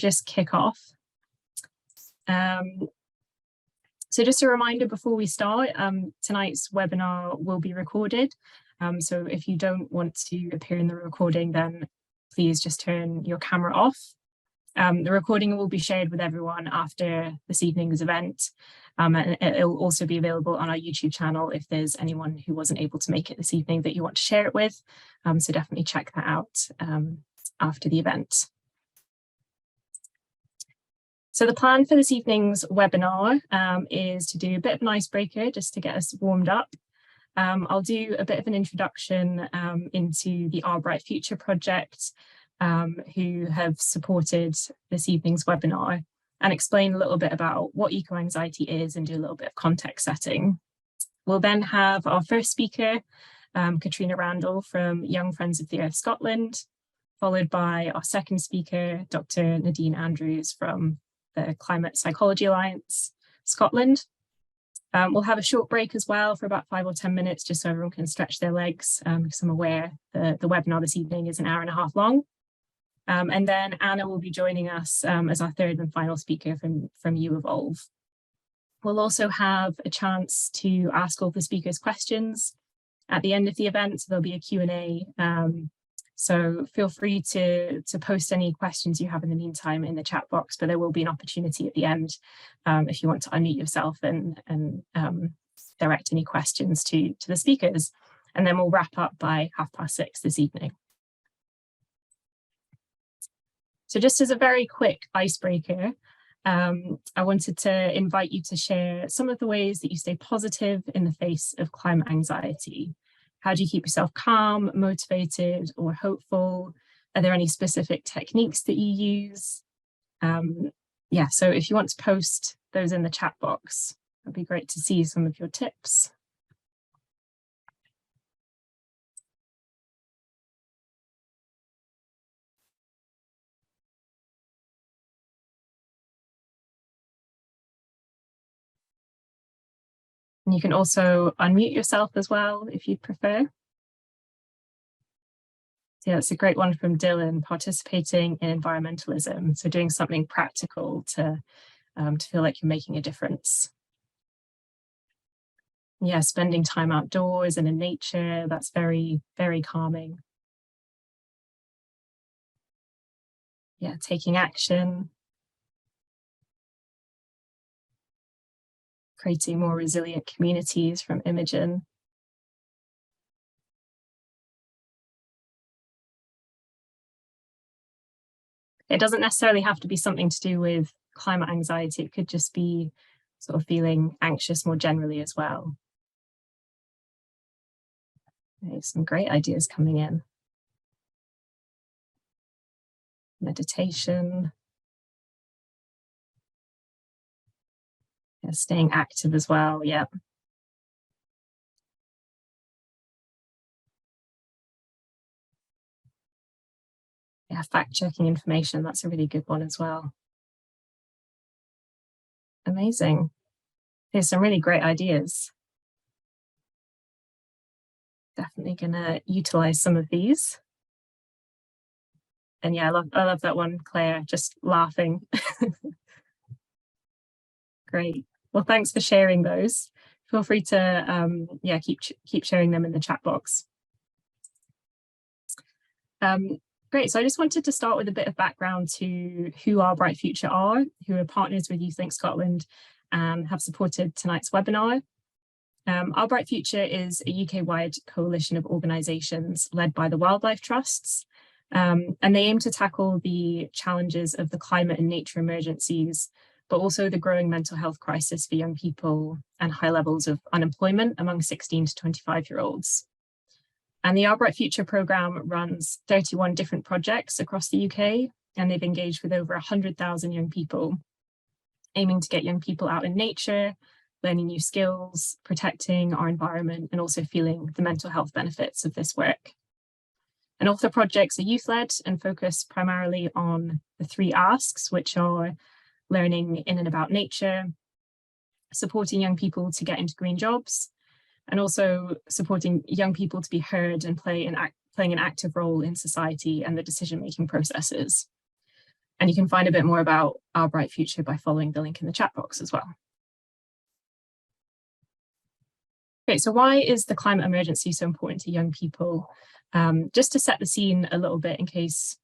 just kick off. So just a reminder before we start, tonight's webinar will be recorded. So if you don't want to appear in the recording, then please just turn your camera off. The recording will be shared with everyone after this evening's event, and it'll also be available on our YouTube channel if there's anyone who wasn't able to make it this evening that you want to share it with. So definitely check that out after the event. So the plan for this evening's webinar is to do a bit of an icebreaker just to get us warmed up. I'll do a bit of an introduction into the Our Bright Future project, who have supported this evening's webinar, and explain a little bit about what eco-anxiety is and do a little bit of context setting. We'll then have our first speaker, Katrina Randall from Young Friends of the Earth Scotland, followed by our second speaker, Dr. Nadine Andrews from the Climate Psychology Alliance Scotland. We'll have a short break as well for about 5 or 10 minutes, just so everyone can stretch their legs, because I'm aware the webinar this evening is an hour and a half long. And then Anna will be joining us as our third and final speaker from You Evolve. We'll also have a chance to ask all the speakers questions at the end of the event. So there'll be a Q&A. So feel free to post any questions you have in the meantime in the chat box, but there will be an opportunity at the end if you want to unmute yourself and direct any questions to the speakers. And then we'll wrap up by 6:30 this evening. So just as a very quick icebreaker, I wanted to invite you to share some of the ways that you stay positive in the face of climate anxiety. How do you keep yourself calm, motivated, or hopeful? Are there any specific techniques that you use? Yeah, so if you want to post those in the chat box, it'd be great to see some of your tips. And you can also unmute yourself as well if you'd prefer. So yeah, it's a great one from Dylan, participating in environmentalism. So doing something practical to feel like you're making a difference. Yeah, spending time outdoors and in nature, that's very, very calming. Yeah, taking action. Creating more resilient communities from Imogen. It doesn't necessarily have to be something to do with climate anxiety. It could just be sort of feeling anxious more generally as well. There's some great ideas coming in. Meditation. Yeah, staying active as well, yeah. Yeah, fact-checking information, that's a really good one as well. Amazing. There's some really great ideas. Definitely gonna utilize some of these. And yeah, I love that one, Claire, just laughing. Great. Well, thanks for sharing those. Feel free to yeah, keep sharing them in the chat box. Great. So I just wanted to start with a bit of background to who Our Bright Future are, who are partners with YouthLink Scotland and have supported tonight's webinar. Our Bright Future is a UK-wide coalition of organisations led by the Wildlife Trusts, and they aim to tackle the challenges of the climate and nature emergencies, but also the growing mental health crisis for young people and high levels of unemployment among 16 to 25-year-olds. And the Our Bright Future programme runs 31 different projects across the UK, and they've engaged with over 100,000 young people, aiming to get young people out in nature, learning new skills, protecting our environment, and also feeling the mental health benefits of this work. And all the projects are youth-led and focus primarily on the 3 asks, which are learning in and about nature, supporting young people to get into green jobs, and also supporting young people to be heard and playing an active role in society and the decision-making processes. And you can find a bit more about Our Bright Future by following the link in the chat box as well. Okay, so why is the climate emergency so important to young people? Just to set the scene a little bit in case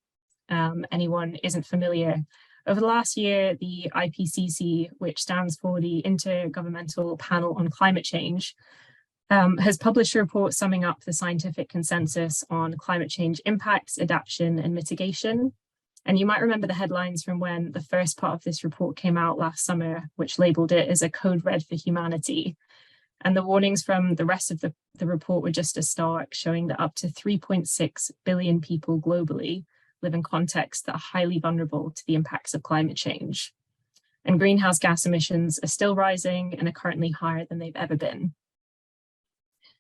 anyone isn't familiar, over the last year, the IPCC, which stands for the Intergovernmental Panel on Climate Change, has published a report summing up the scientific consensus on climate change impacts, adaptation, and mitigation. And you might remember the headlines from when the first part of this report came out last summer, which labeled it as a code red for humanity. And the warnings from the rest of the report were just a start, showing that up to 3.6 billion people globally live in contexts that are highly vulnerable to the impacts of climate change. And greenhouse gas emissions are still rising and are currently higher than they've ever been.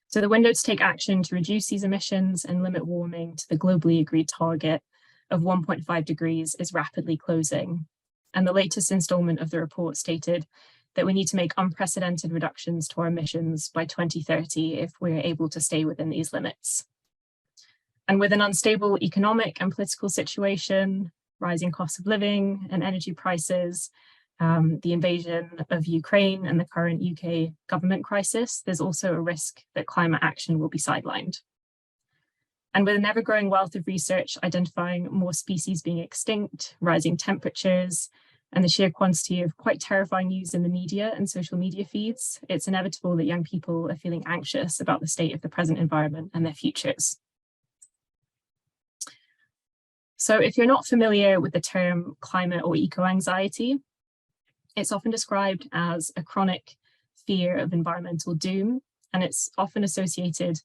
So the window to take action to reduce these emissions and limit warming to the globally agreed target of 1.5 degrees is rapidly closing. And the latest installment of the report stated that we need to make unprecedented reductions to our emissions by 2030 if we're able to stay within these limits. And with an unstable economic and political situation, rising cost of living and energy prices, the invasion of Ukraine and the current UK government crisis, there's also a risk that climate action will be sidelined. And with an ever-growing wealth of research identifying more species being extinct, rising temperatures, and the sheer quantity of quite terrifying news in the media and social media feeds, it's inevitable that young people are feeling anxious about the state of the present environment and their futures. So if you're not familiar with the term climate or eco-anxiety, it's often described as a chronic fear of environmental doom, and it's often associated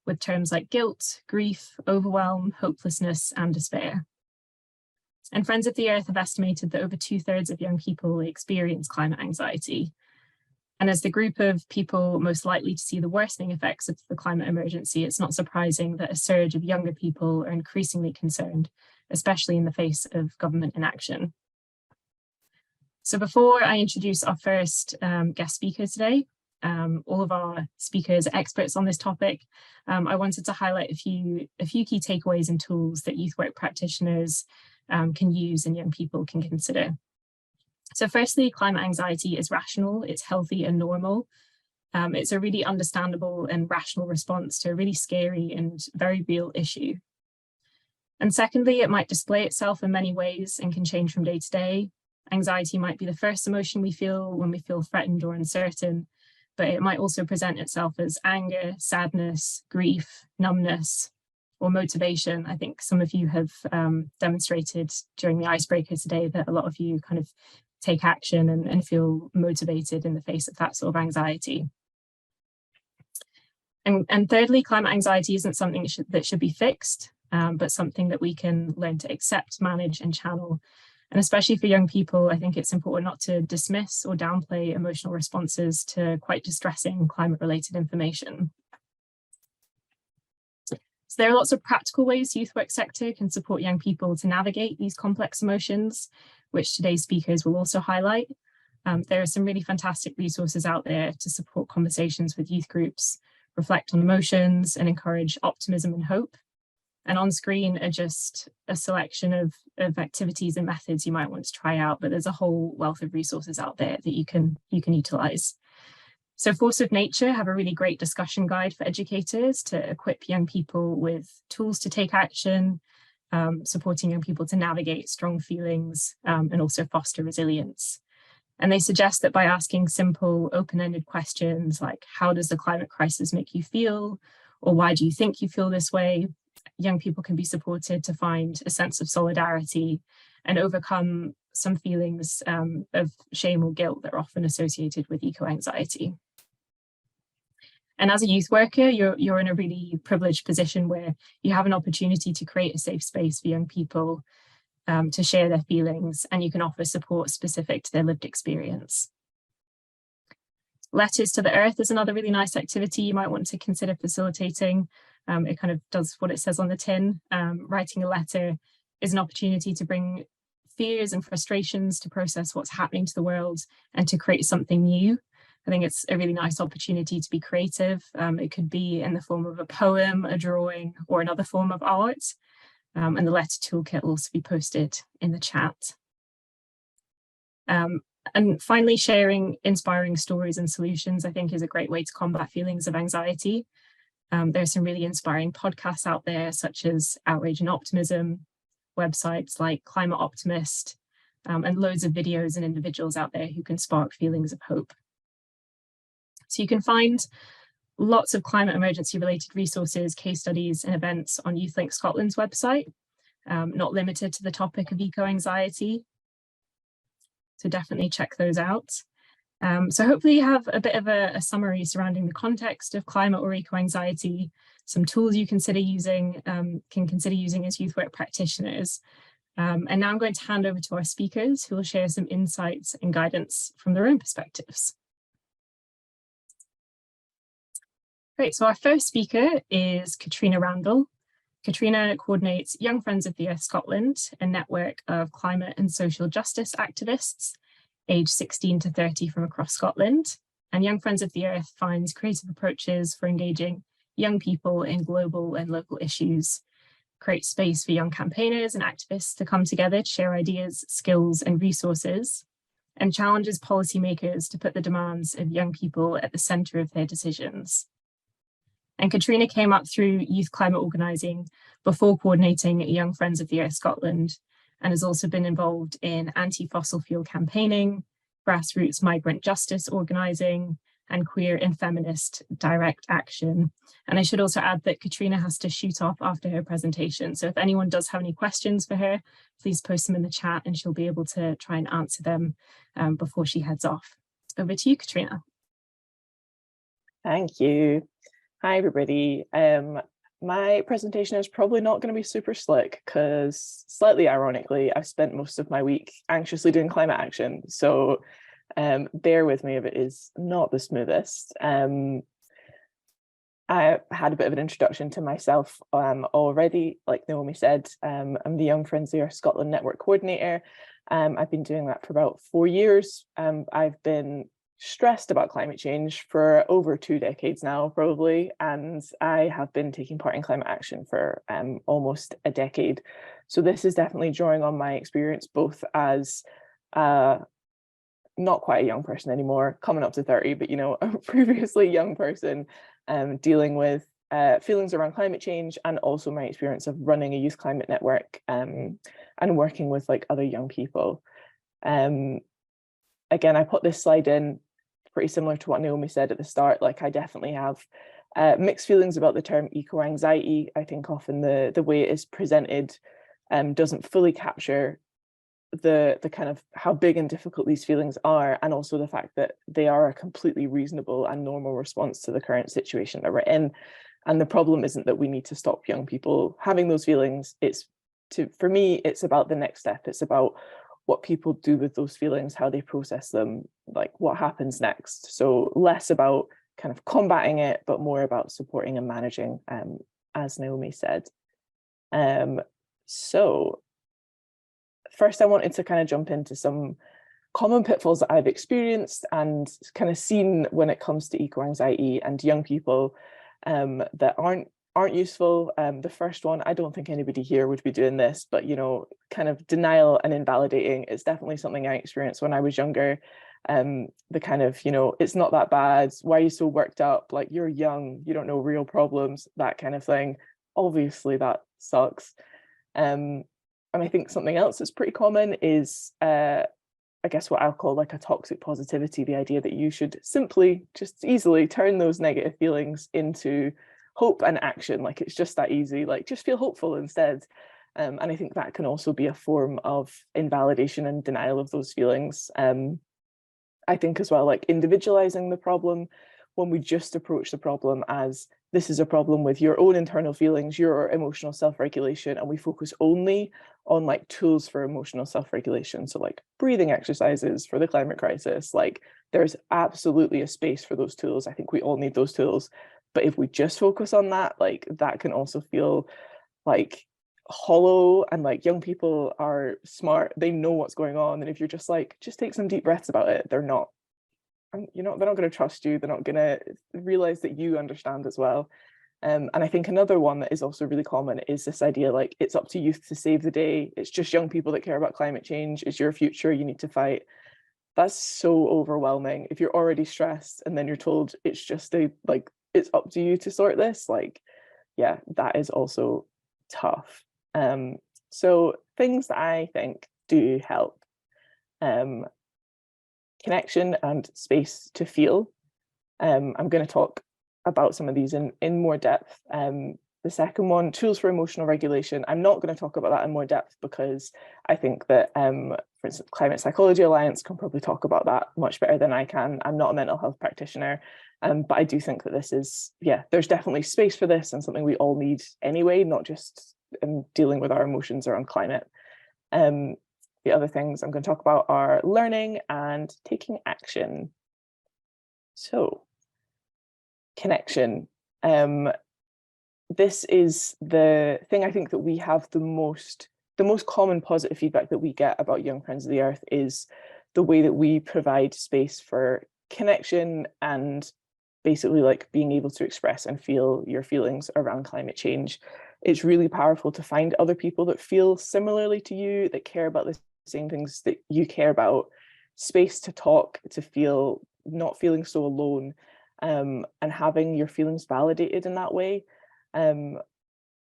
with terms like guilt, grief, overwhelm, hopelessness, and despair. And Friends of the Earth have estimated that over 2/3 of young people experience climate anxiety. And as the group of people most likely to see the worsening effects of the climate emergency, it's not surprising that a surge of younger people are increasingly concerned, especially in the face of government inaction. So before I introduce our first guest speaker today, all of our speakers are experts on this topic. I wanted to highlight a few key takeaways and tools that youth work practitioners can use and young people can consider. So firstly, climate anxiety is rational, it's healthy and normal. It's a really understandable and rational response to a really scary and very real issue. And secondly, it might display itself in many ways and can change from day to day. Anxiety might be the first emotion we feel when we feel threatened or uncertain, but it might also present itself as anger, sadness, grief, numbness, or motivation. I think some of you have demonstrated during the icebreaker today that a lot of you kind of take action and feel motivated in the face of that sort of anxiety. And thirdly, climate anxiety isn't something that should be fixed, but something that we can learn to accept, manage, and channel. And especially for young people, I think it's important not to dismiss or downplay emotional responses to quite distressing climate-related information. So there are lots of practical ways the youth work sector can support young people to navigate these complex emotions, which today's speakers will also highlight. There are some really fantastic resources out there to support conversations with youth groups, reflect on emotions, and encourage optimism and hope. And on screen are just a selection of activities and methods you might want to try out, but there's a whole wealth of resources out there that you can utilize. So Force of Nature have a really great discussion guide for educators to equip young people with tools to take action, supporting young people to navigate strong feelings and also foster resilience. And they suggest that by asking simple, open-ended questions like, how does the climate crisis make you feel? Or why do you think you feel this way? Young people can be supported to find a sense of solidarity and overcome some feelings of shame or guilt that are often associated with eco-anxiety. And as a youth worker, you're in a really privileged position where you have an opportunity to create a safe space for young people to share their feelings, and you can offer support specific to their lived experience. Letters to the Earth is another really nice activity you might want to consider facilitating. It kind of does what it says on the tin. Writing a letter is an opportunity to bring fears and frustrations, to process what's happening to the world and to create something new. I think it's a really nice opportunity to be creative. It could be in the form of a poem, a drawing, or another form of art. And the letter toolkit will also be posted in the chat. And finally, sharing inspiring stories and solutions, I think, is a great way to combat feelings of anxiety. There's some really inspiring podcasts out there, such as Outrage and Optimism, websites like Climate Optimist, and loads of videos and individuals out there who can spark feelings of hope. So you can find lots of climate emergency related resources, case studies and events on YouthLink Scotland's website, not limited to the topic of eco-anxiety. So definitely check those out. So hopefully you have a bit of a summary surrounding the context of climate or eco-anxiety, some tools you can consider using as youth work practitioners. And now I'm going to hand over to our speakers who will share some insights and guidance from their own perspectives. Great, so our first speaker is Katrina Randall. Katrina coordinates Young Friends of the Earth Scotland, a network of climate and social justice activists aged 16 to 30 from across Scotland. And Young Friends of the Earth finds creative approaches for engaging young people in global and local issues, creates space for young campaigners and activists to come together to share ideas, skills and resources, and challenges policymakers to put the demands of young people at the centre of their decisions. And Katrina came up through youth climate organising before coordinating Young Friends of the Earth Scotland, and has also been involved in anti-fossil fuel campaigning, grassroots migrant justice organising, and queer and feminist direct action. And I should also add that Katrina has to shoot off after her presentation. So if anyone does have any questions for her, please post them in the chat and she'll be able to try and answer them before she heads off. Over to you, Katrina. Thank you. Hi, everybody. My presentation is probably not going to be super slick because, slightly ironically, I've spent most of my week anxiously doing climate action. So bear with me if it is not the smoothest. I had a bit of an introduction to myself already. Like Naomi said, I'm the Young Friends of the Earth Scotland Network Coordinator. I've been doing that for about 4 years. I've been stressed about climate change for over 2 decades now, probably, and I have been taking part in climate action for almost a decade. So this is definitely drawing on my experience, both as not quite a young person anymore, coming up to 30, but a previously young person dealing with feelings around climate change, and also my experience of running a youth climate network and working with other young people. Again, I put this slide in pretty similar to what Naomi said at the start. I definitely have mixed feelings about the term eco-anxiety. I think often the way it is presented doesn't fully capture the kind of how big and difficult these feelings are, and also the fact that they are a completely reasonable and normal response to the current situation that we're in. And the problem isn't that we need to stop young people having those feelings. For me, it's about the next step. It's about what people do with those feelings, how they process them, what happens next. So less about kind of combating it, but more about supporting and managing, as Naomi said. So first I wanted to kind of jump into some common pitfalls that I've experienced and kind of seen when it comes to eco-anxiety and young people that aren't useful. The first one, I don't think anybody here would be doing this, but kind of denial and invalidating is definitely something I experienced when I was younger. The kind of, it's not that bad, why are you so worked up, you're young, you don't know real problems, that kind of thing. Obviously that sucks. And I think something else that's pretty common is I guess what I'll call a toxic positivity, the idea that you should simply just easily turn those negative feelings into hope and action. It's just that easy, just feel hopeful instead. And I think that can also be a form of invalidation and denial of those feelings. I think as well, individualizing the problem, when we just approach the problem as this is a problem with your own internal feelings, your emotional self-regulation, and we focus only on tools for emotional self-regulation. So breathing exercises for the climate crisis, there's absolutely a space for those tools. I think we all need those tools. But if we just focus on that, that can also feel hollow, and young people are smart, they know what's going on. And if you're just just take some deep breaths about it, they're not going to trust you. They're not going to realize that you understand as well. And I think another one that is also really common is this idea it's up to youth to save the day. It's just young people that care about climate change. It's your future, you need to fight. that's so overwhelming. If you're already stressed and then you're told it's just it's up to you to sort this, like, yeah, that is also tough. So things that I think do help, um, connection and space to feel. I'm going to talk about some of these in more depth. The second one, tools for emotional regulation. I'm not going to talk about that in more depth because I think that, for instance, Climate Psychology Alliance can probably talk about that much better than I can. I'm not a mental health practitioner, but I do think that this is, yeah, there's definitely space for this and something we all need anyway, not just in dealing with our emotions around climate. The other things I'm going to talk about are learning and taking action. So, connection. This is the thing I think that we have the most common positive feedback that we get about Young Friends of the Earth is the way that we provide space for connection and basically like being able to express and feel your feelings around climate change. It's really powerful to find other people that feel similarly to you, that care about the same things that you care about, space to talk, to feel not feeling so alone, and having your feelings validated in that way.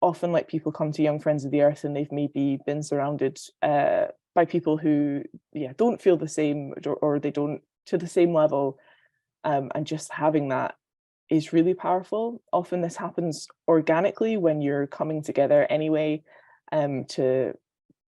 Often like people come to Young Friends of the Earth and they've maybe been surrounded by people who don't feel the same, or they don't to the same level, and just having that is really powerful. Often this happens organically when you're coming together anyway, to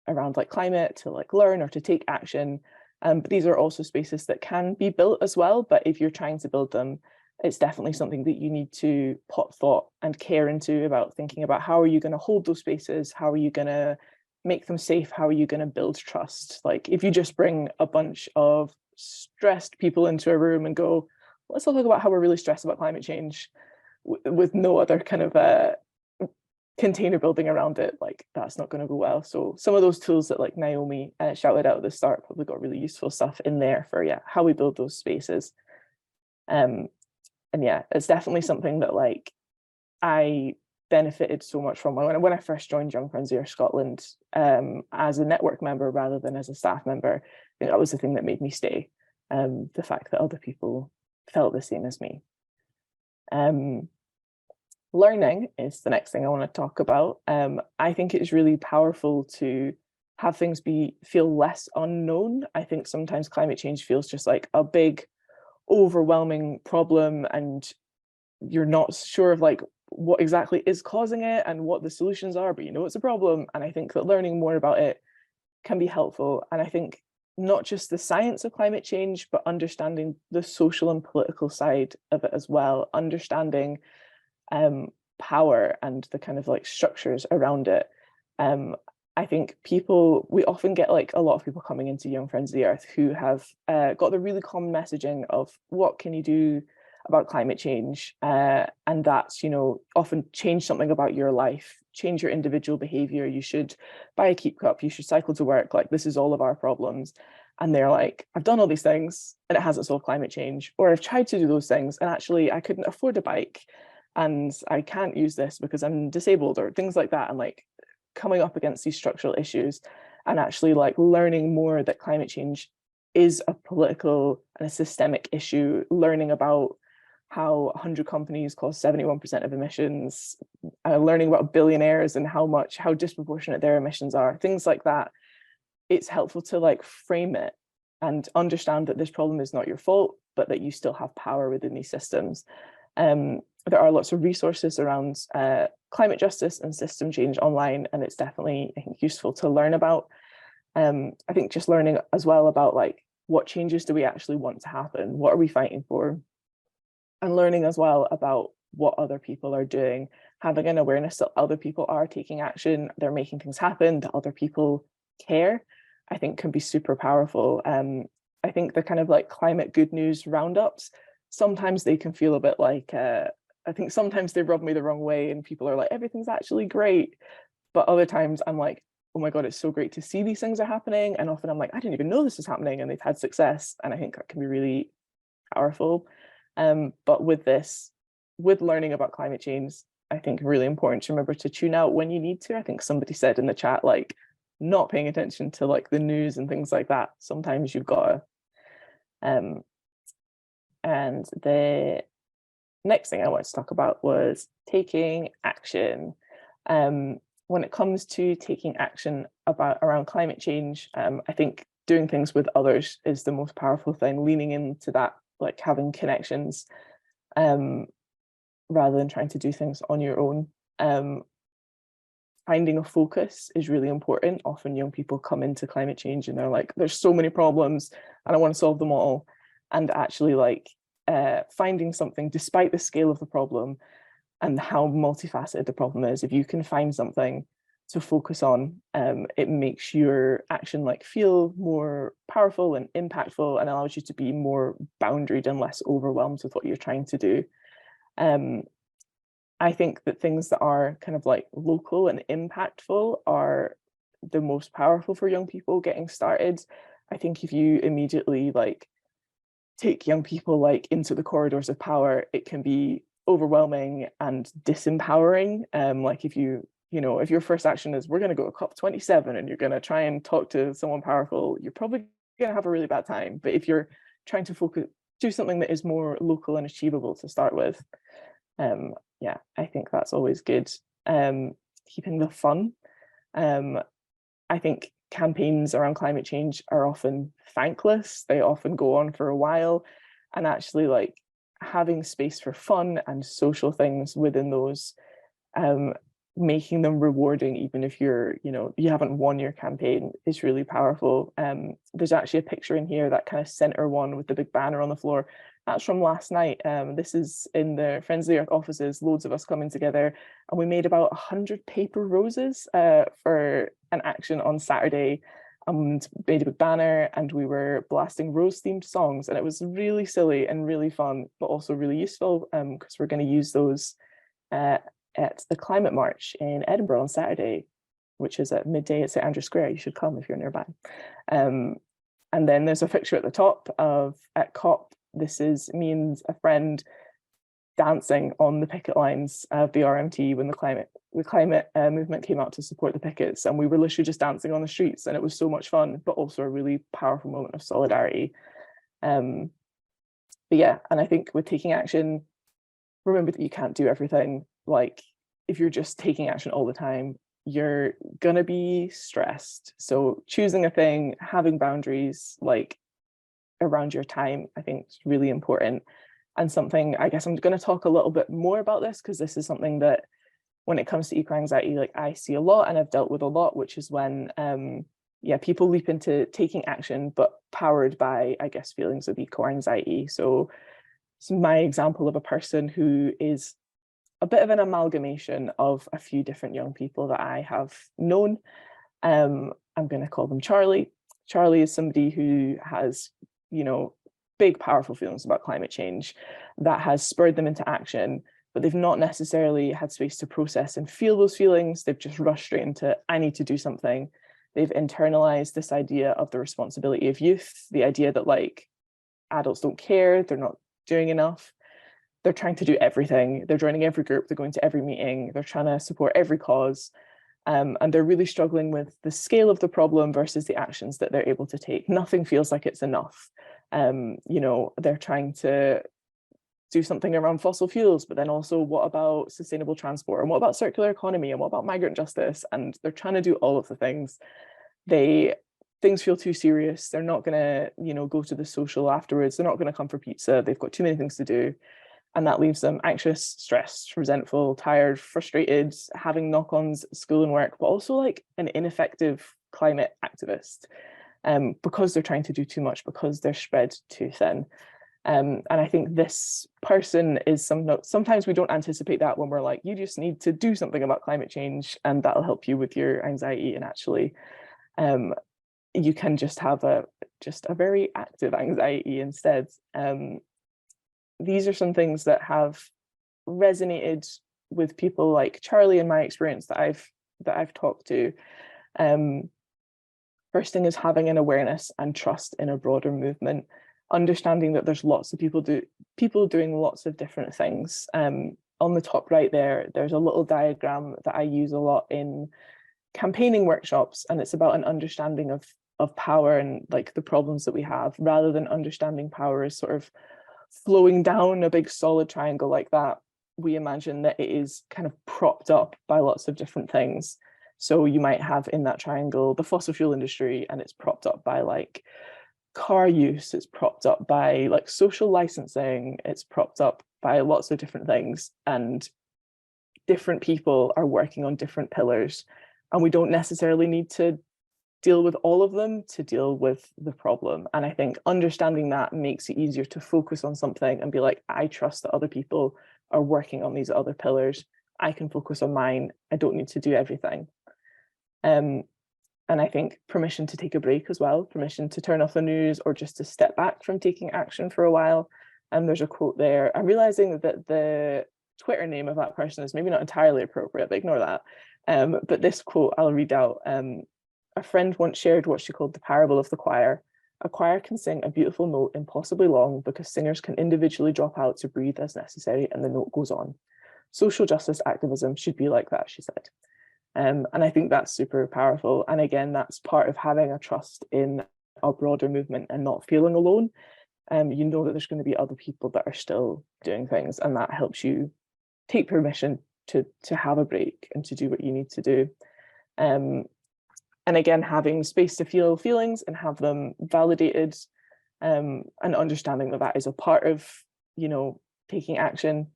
around like climate, to like learn or to take action. But these are also spaces that can be built as well. But if you're trying to build them, it's definitely something that you need to put thought and care into, about thinking about how are you going to hold those spaces? How are you going to make them safe? How are you going to build trust? Like if you just bring a bunch of stressed people into a room and go, let's all talk about how we're really stressed about climate change, with no other kind of container building around it, like that's not going to go well. So some of those tools that like Naomi shouted out at the start probably got really useful stuff in there for how we build those spaces. And yeah, it's definitely something that like I benefited so much from when I first joined Young Friends of Scotland, as a network member rather than as a staff member. I think that was the thing that made me stay, the fact that other people felt the same as me. Learning is the next thing I want to talk about. I think it's really powerful to have things feel less unknown. I think sometimes climate change feels just like a big overwhelming problem and you're not sure of like what exactly is causing it and what the solutions are, but you know it's a problem. And I think that learning more about it can be helpful. And I think not just the science of climate change, but understanding the social and political side of it as well, understanding power and the kind of like structures around it. I think we often get like a lot of people coming into Young Friends of the Earth who have got the really common messaging of what can you do about climate change, and that's often change something about your life, change your individual behavior. You should buy a keep cup, you should cycle to work, like this is all of our problems. And they're like, I've done all these things and it hasn't solved climate change, or I've tried to do those things and actually I couldn't afford a bike and I can't use this because I'm disabled, or things like that. And like coming up against these structural issues and actually like learning more that climate change is a political and a systemic issue, learning about how 100 companies cause 71% of emissions, learning about billionaires and how disproportionate their emissions are, things like that. It's helpful to like frame it and understand that this problem is not your fault, but that you still have power within these systems. There are lots of resources around climate justice and system change online, and it's definitely, I think, useful to learn about. I think just learning as well about like what changes do we actually want to happen, what are we fighting for, and learning as well about what other people are doing, having an awareness that other people are taking action, they're making things happen, that other people care, I think can be super powerful. I think the kind of like climate good news roundups, sometimes they can feel a bit like, I think sometimes they rub me the wrong way and people are like, everything's actually great. But other times I'm like, oh my God, it's so great to see these things are happening. And often I'm like, I didn't even know this is happening, and they've had success. And I think that can be really powerful. But with learning about climate change, I think really important to remember to tune out when you need to. I think somebody said in the chat, like not paying attention to like the news and things like that. Sometimes you've got to And the next thing I wanted to talk about was taking action. When it comes to taking action around climate change, I think doing things with others is the most powerful thing, leaning into that, like having connections, rather than trying to do things on your own. Finding a focus is really important. Often young people come into climate change and they're like, there's so many problems and I want to solve them all. And actually like finding something despite the scale of the problem and how multifaceted the problem is, if you can find something to focus on, it makes your action like feel more powerful and impactful and allows you to be more boundaried and less overwhelmed with what you're trying to do. I think that things that are kind of like local and impactful are the most powerful for young people getting started. I think if you immediately like take young people like into the corridors of power, it can be overwhelming and disempowering. Like if if your first action is we're going to go to COP27 and you're going to try and talk to someone powerful, you're probably going to have a really bad time. But if you're trying to do something that is more local and achievable to start with, yeah, I think that's always good. Keeping the fun. I think campaigns around climate change are often thankless. They often go on for a while, and actually like having space for fun and social things within those, making them rewarding, even if you haven't won your campaign, is really powerful. There's actually a picture in here, that kind of center one with the big banner on the floor. That's from last night. This is in the Friends of the Earth offices, loads of us coming together, and we made about 100 paper roses for an action on Saturday, and made a big banner, and we were blasting rose-themed songs, and it was really silly and really fun, but also really useful, because we're going to use those at the Climate March in Edinburgh on Saturday, which is at midday at St Andrew Square. You should come if you're nearby. And then there's a picture at the top of at COP. This is me and a friend dancing on the picket lines of the RMT when the climate movement came out to support the pickets, and we were literally just dancing on the streets, and it was so much fun, but also a really powerful moment of solidarity. But yeah, and I think with taking action, remember that you can't do everything. Like if you're just taking action all the time, you're gonna be stressed. So choosing a thing, having boundaries like around your time, I think is really important. And something, I guess I'm going to talk a little bit more about this, because this is something that when it comes to eco-anxiety, like I see a lot and I've dealt with a lot, which is when people leap into taking action, but powered by, I guess, feelings of eco-anxiety. So it's my example of a person who is a bit of an amalgamation of a few different young people that I have known. I'm going to call them Charlie. Charlie is somebody who has, big, powerful feelings about climate change that has spurred them into action, but they've not necessarily had space to process and feel those feelings. They've just rushed straight into, I need to do something. They've internalized this idea of the responsibility of youth, the idea that like adults don't care, they're not doing enough. They're trying to do everything. They're joining every group, they're going to every meeting, they're trying to support every cause. And they're really struggling with the scale of the problem versus the actions that they're able to take. Nothing feels like it's enough. They're trying to do something around fossil fuels, but then also what about sustainable transport? And what about circular economy? And what about migrant justice? And they're trying to do all of the things. Things feel too serious. They're not gonna, go to the social afterwards. They're not gonna come for pizza. They've got too many things to do. And that leaves them anxious, stressed, resentful, tired, frustrated, having knock-ons at school and work, but also like an ineffective climate activist, because they're trying to do too much, because they're spread too thin. And I think this person is sometimes we don't anticipate that when we're like, you just need to do something about climate change and that'll help you with your anxiety. And actually, you can just have a very active anxiety instead. These are some things that have resonated with people like Charlie in my experience that I've talked to. First thing is having an awareness and trust in a broader movement, understanding that there's lots of people doing lots of different things. On the top right there's a little diagram that I use a lot in campaigning workshops, and it's about an understanding of of power and like the problems that we have, rather than understanding power as sort of flowing down a big solid triangle like that. We imagine that it is kind of propped up by lots of different things. So you might have in that triangle the fossil fuel industry, and it's propped up by like car use, it's propped up by like social licensing, it's propped up by lots of different things, and different people are working on different pillars, and we don't necessarily need to deal with all of them to deal with the problem. And I think understanding that makes it easier to focus on something and be like, I trust that other people are working on these other pillars. I can focus on mine. I don't need to do everything. And I think permission to take a break as well, permission to turn off the news or just to step back from taking action for a while. And there's a quote there. I'm realizing that the Twitter name of that person is maybe not entirely appropriate, but ignore that. But this quote I'll read out. A friend once shared what she called the parable of the choir. A choir can sing a beautiful note impossibly long because singers can individually drop out to breathe as necessary and the note goes on. Social justice activism should be like that, she said. And I think that's super powerful. And again, that's part of having a trust in a broader movement and not feeling alone. You know that there's going to be other people that are still doing things, and that helps you take permission to have a break and to do what you need to do. And again, having space to feel feelings and have them validated, and understanding that that is a part of, you know, taking action.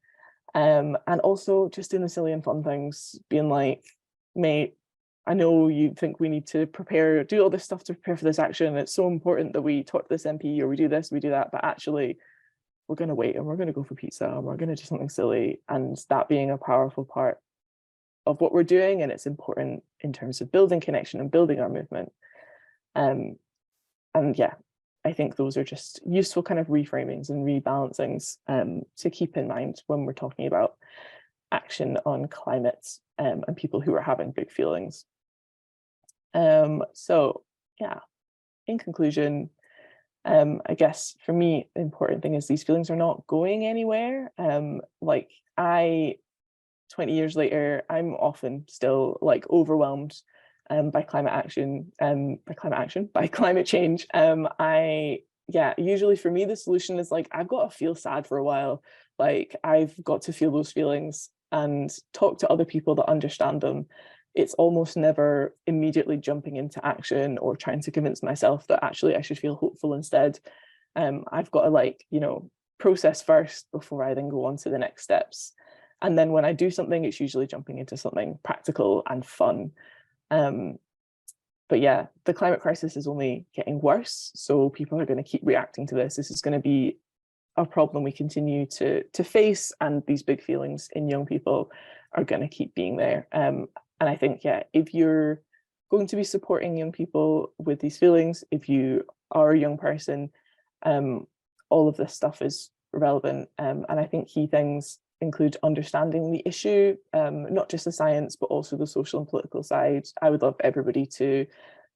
And also just doing the silly and fun things, being like, mate, I know you think we need to prepare, do all this stuff to prepare for this action. It's so important that we talk to this MP or we do this, we do that, but actually we're going to wait and we're going to go for pizza and we're going to do something silly. And that being a powerful part of what we're doing, and it's important in terms of building connection and building our movement. And yeah, I think those are just useful kind of reframings and rebalancings to keep in mind when we're talking about action on climate and people who are having big feelings. So yeah, in conclusion, I guess for me, the important thing is these feelings are not going anywhere. Like 20 years later, I'm often still like overwhelmed by climate change. Usually for me, the solution is like, I've got to feel sad for a while. Like I've got to feel those feelings and talk to other people that understand them. It's almost never immediately jumping into action or trying to convince myself that actually I should feel hopeful instead. I've got to like, you know, process first before I then go on to the next steps. And then when I do something, it's usually jumping into something practical and fun. But yeah, the climate crisis is only getting worse. So people are going to keep reacting to this. This is going to be a problem we continue to face. And these big feelings in young people are going to keep being there. And I think, yeah, if you're going to be supporting young people with these feelings, if you are a young person, all of this stuff is relevant. And I think key things include understanding the issue, not just the science, but also the social and political side. I would love everybody to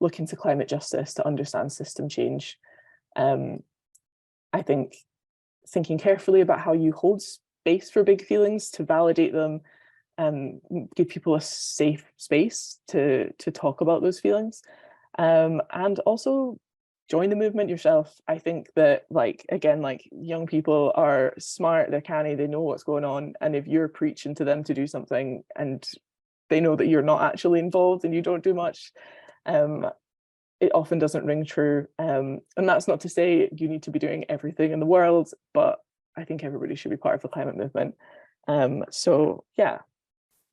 look into climate justice, to understand system change. I think thinking carefully about how you hold space for big feelings, to validate them, give people a safe space to talk about those feelings, and also join the movement yourself. I think that, like, again, like, young people are smart, they're canny, they know what's going on, and if you're preaching to them to do something and they know that you're not actually involved and you don't do much, it often doesn't ring true. And that's not to say you need to be doing everything in the world, but I think everybody should be part of the climate movement. So yeah,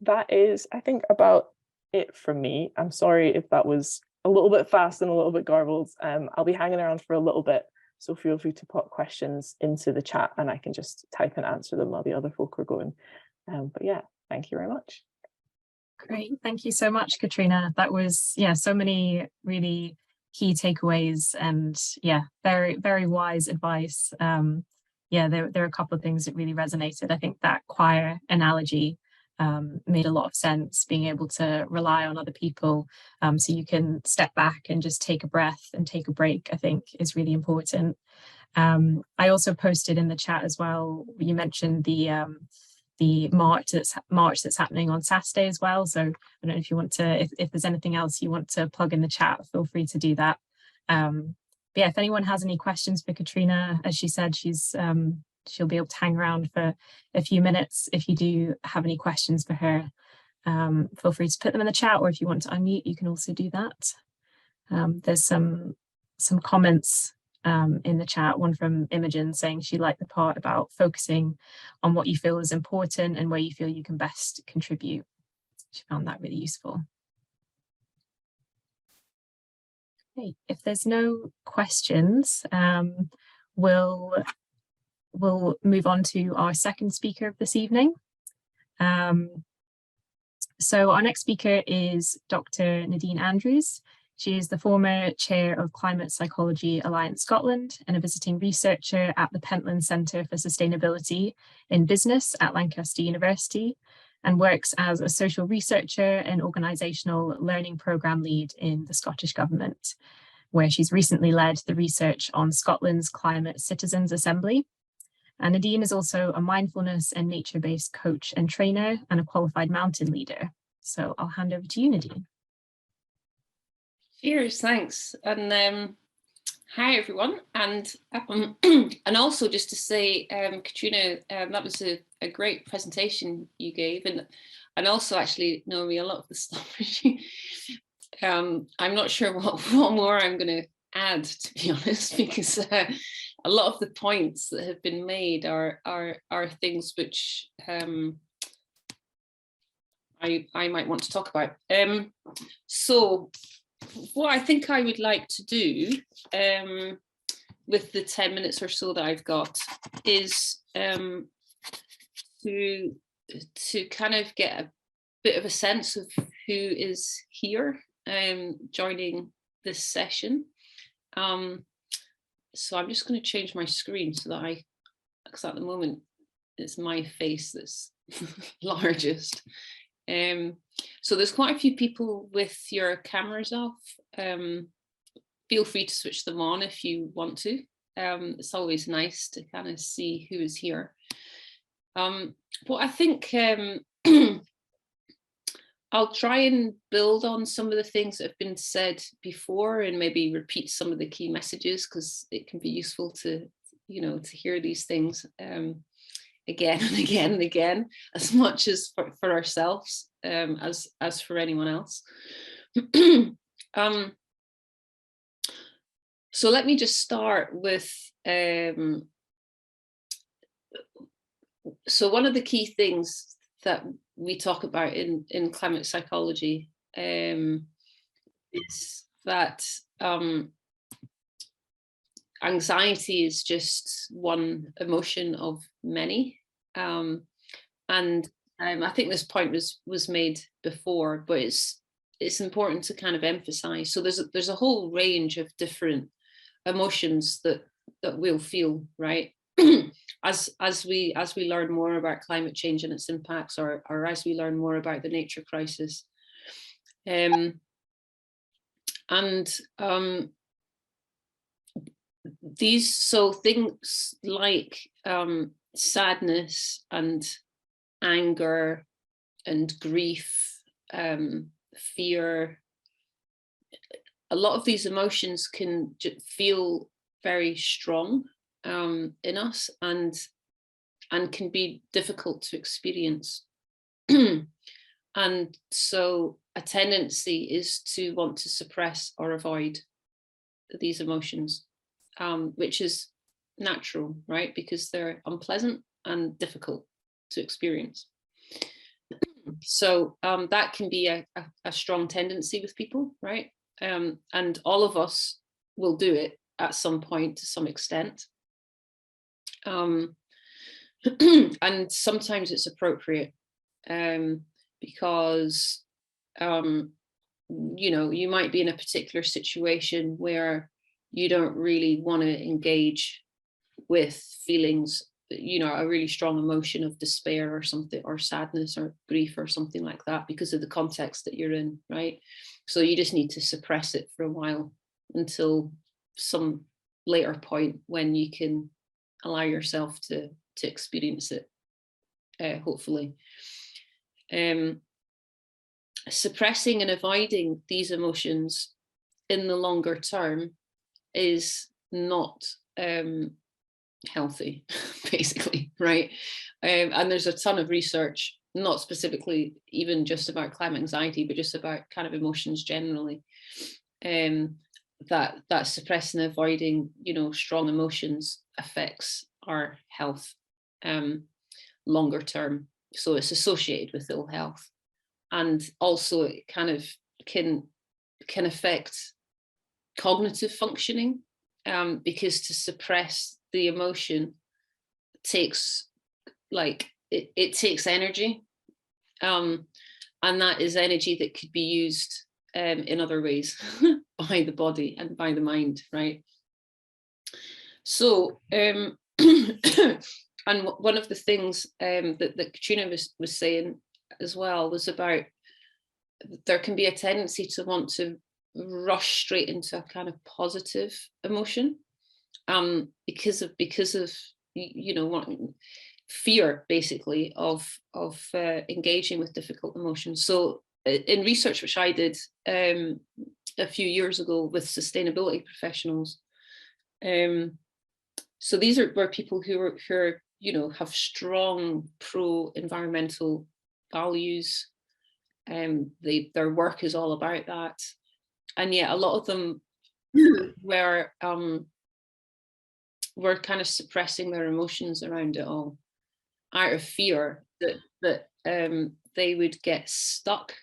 that is, I think, about it from me. I'm sorry if that was a little bit fast and a little bit garbled. I'll be hanging around for a little bit, so feel free to put questions into the chat and I can just type and answer them while the other folk are going. But yeah, thank you very much. Great, thank you so much, Katrina. That was, yeah, so many really key takeaways and yeah, very, very wise advice. Yeah, there are a couple of things that really resonated. I think that choir analogy made a lot of sense, being able to rely on other people so you can step back and just take a breath and take a break, I think is really important. I also posted in the chat as well, you mentioned the march that's happening on Saturday as well. So I don't know if you want to, if there's anything else you want to plug in the chat, feel free to do that. But yeah, if anyone has any questions for Katrina, as she said, she'll be able to hang around for a few minutes. If you do have any questions for her, feel free to put them in the chat, or if you want to unmute, you can also do that. There's some comments in the chat, one from Imogen saying she liked the part about focusing on what you feel is important and where you feel you can best contribute. She found that really useful. Okay, if there's no questions, we'll move on to our second speaker of this evening. So our next speaker is Dr. Nadine Andrews. She is the former chair of Climate Psychology Alliance Scotland and a visiting researcher at the Pentland Centre for Sustainability in Business at Lancaster University, and works as a social researcher and organisational learning programme lead in the Scottish Government, where she's recently led the research on Scotland's Climate Citizens Assembly. And Nadine is also a mindfulness and nature-based coach and trainer and a qualified mountain leader. So I'll hand over to you, Nadine. Cheers, thanks. And hi, everyone. And and also just to say, Katrina, that was a great presentation you gave. And also actually, Naomi, a lot of the stuff, I'm not sure what more I'm going to add, to be honest, because a lot of the points that have been made are things which I might want to talk about. So what I think I would like to do with the 10 minutes or so that I've got is to kind of get a bit of a sense of who is here joining this session. So I'm just going to change my screen so that because at the moment it's my face that's largest. So there's quite a few people with your cameras off. Feel free to switch them on if you want to. It's always nice to kind of see who is here. But I think I'll try and build on some of the things that have been said before and maybe repeat some of the key messages, because it can be useful to, to hear these things again and again and again, as much as for ourselves as for anyone else. So let me just start with, so one of the key things that we talk about in climate psychology is that anxiety is just one emotion of many. And I think this point was made before, but it's important to kind of emphasize. So there's a whole range of different emotions that we'll feel, right? as we learn more about climate change and its impacts, or as we learn more about the nature crisis. So things like sadness and anger and grief, fear, a lot of these emotions can feel very strong in us and can be difficult to experience. And so a tendency is to want to suppress or avoid these emotions, which is natural, right? Because they're unpleasant and difficult to experience. So that can be a strong tendency with people, right? And all of us will do it at some point to some extent. And sometimes it's appropriate because, you might be in a particular situation where you don't really want to engage with feelings, a really strong emotion of despair or something, or sadness or grief or something like that, because of the context that you're in, right? So you just need to suppress it for a while until some later point when you can allow yourself to experience it, hopefully. Suppressing and avoiding these emotions in the longer term is not healthy, basically, right? And there's a ton of research, not specifically even just about climate anxiety, but just about kind of emotions generally, that suppressing and avoiding, strong emotions affects our health longer term. So it's associated with ill health, and also it kind of can affect cognitive functioning, because to suppress the emotion takes it takes energy, and that is energy that could be used in other ways by the body and by the mind, right? So and one of the things that Katrina was saying as well was about there can be a tendency to want to rush straight into a kind of positive emotion, because of fear, basically, of engaging with difficult emotions. So in research which I did a few years ago with sustainability professionals, so these were people who are have strong pro-environmental values, their work is all about that, and yet a lot of them were kind of suppressing their emotions around it all, out of fear that they would get stuck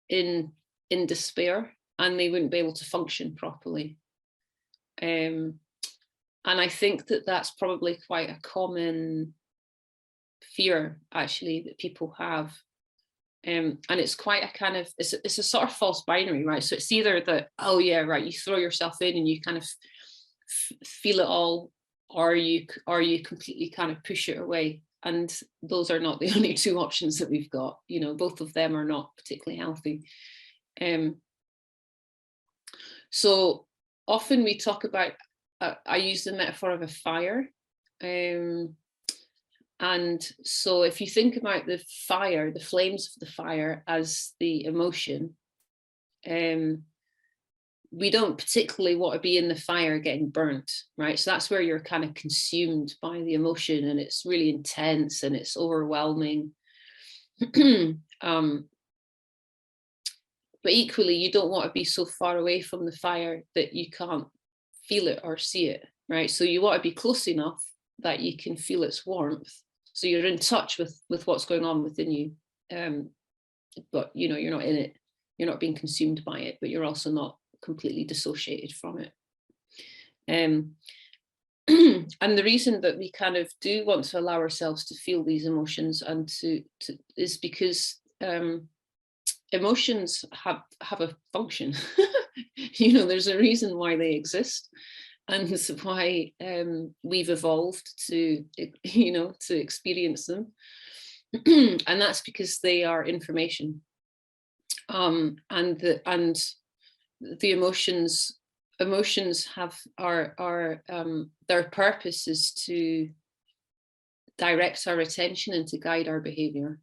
in despair and they wouldn't be able to function properly. And I think that that's probably quite a common fear, actually, that people have. And it's quite a kind of, it's a sort of false binary, right? So it's either that, oh yeah, right, you throw yourself in and you kind of feel it all, or you completely kind of push it away. And those are not the only two options that we've got. Both of them are not particularly healthy. So often we talk about, I use the metaphor of a fire. And so if you think about the fire, the flames of the fire as the emotion, we don't particularly want to be in the fire getting burnt, right? So that's where you're kind of consumed by the emotion and it's really intense and it's overwhelming. But equally, you don't want to be so far away from the fire that you can't feel it or see it, right? So you want to be close enough that you can feel its warmth. So you're in touch with what's going on within you, but you're not in it. You're not being consumed by it, but you're also not completely dissociated from it. And the reason that we kind of do want to allow ourselves to feel these emotions and to is because emotions have a function. There's a reason why they exist. And that's why we've evolved to experience them. And that's because they are information. And the emotions have their purpose is to direct our attention and to guide our behavior.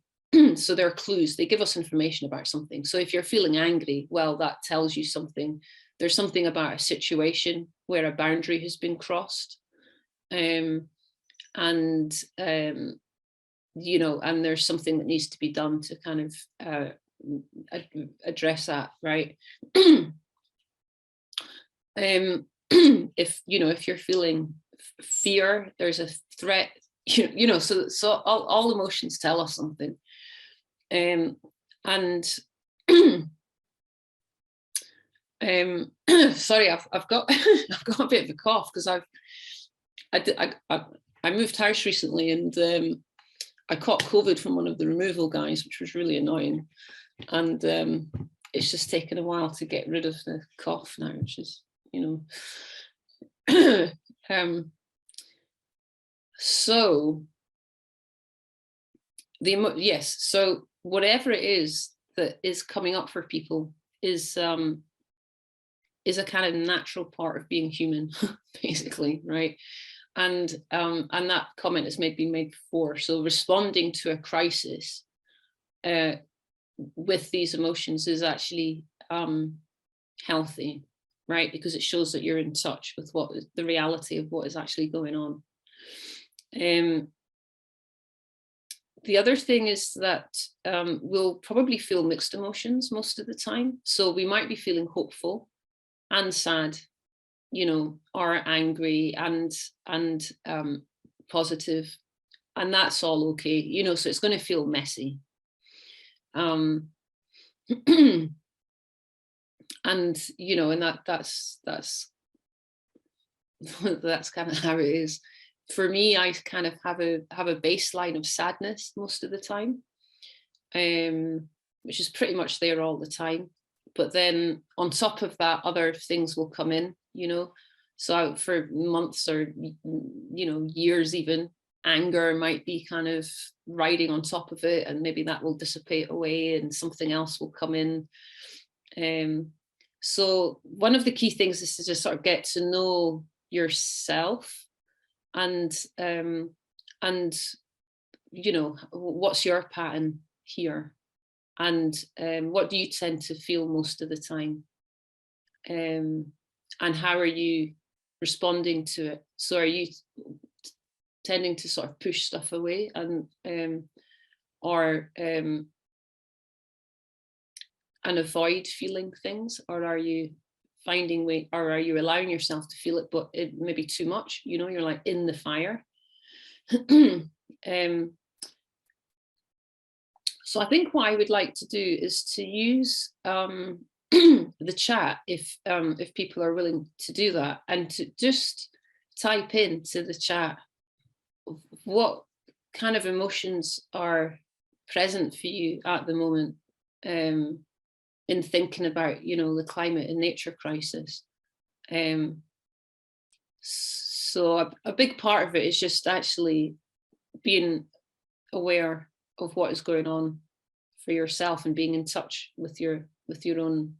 So they're clues, they give us information about something. So if you're feeling angry, well, that tells you something. There's something about a situation where a boundary has been crossed. And there's something that needs to be done to kind of address that, right? If you're feeling fear, there's a threat, so all emotions tell us something. Sorry, I've got a bit of a cough because I moved house recently and I caught COVID from one of the removal guys, which was really annoying. And it's just taken a while to get rid of the cough now, which is, so so whatever it is that is coming up for people is a kind of natural part of being human, basically, right? And that comment has been made before. So responding to a crisis with these emotions is actually healthy. right? Because it shows that you're in touch with what the reality of what is actually going on. The other thing is that we'll probably feel mixed emotions most of the time. So we might be feeling hopeful and sad, you know, or angry and positive, and that's all okay, you know. So it's going to feel messy. And you know, and that's that's kind of how it is. For me, I kind of have a baseline of sadness most of the time, which is pretty much there all the time. But then on top of that, other things will come in, you know. So for months or, you know, years even, anger might be kind of riding on top of it, and maybe that will dissipate away and something else will come in. So one of the key things is to just sort of get to know yourself, and you know, what's your pattern here, and what do you tend to feel most of the time, and how are you responding to it? So are you tending to sort of push stuff away and avoid feeling things, or are you finding way, or are you allowing yourself to feel it, but it may be too much, you know, you're like in the fire. So I think what I would like to do is to use the chat, if people are willing to do that, and to just type into the chat what kind of emotions are present for you at the moment, in thinking about, you know, the climate and nature crisis. So a big part of it is just actually being aware of what is going on for yourself and being in touch with your own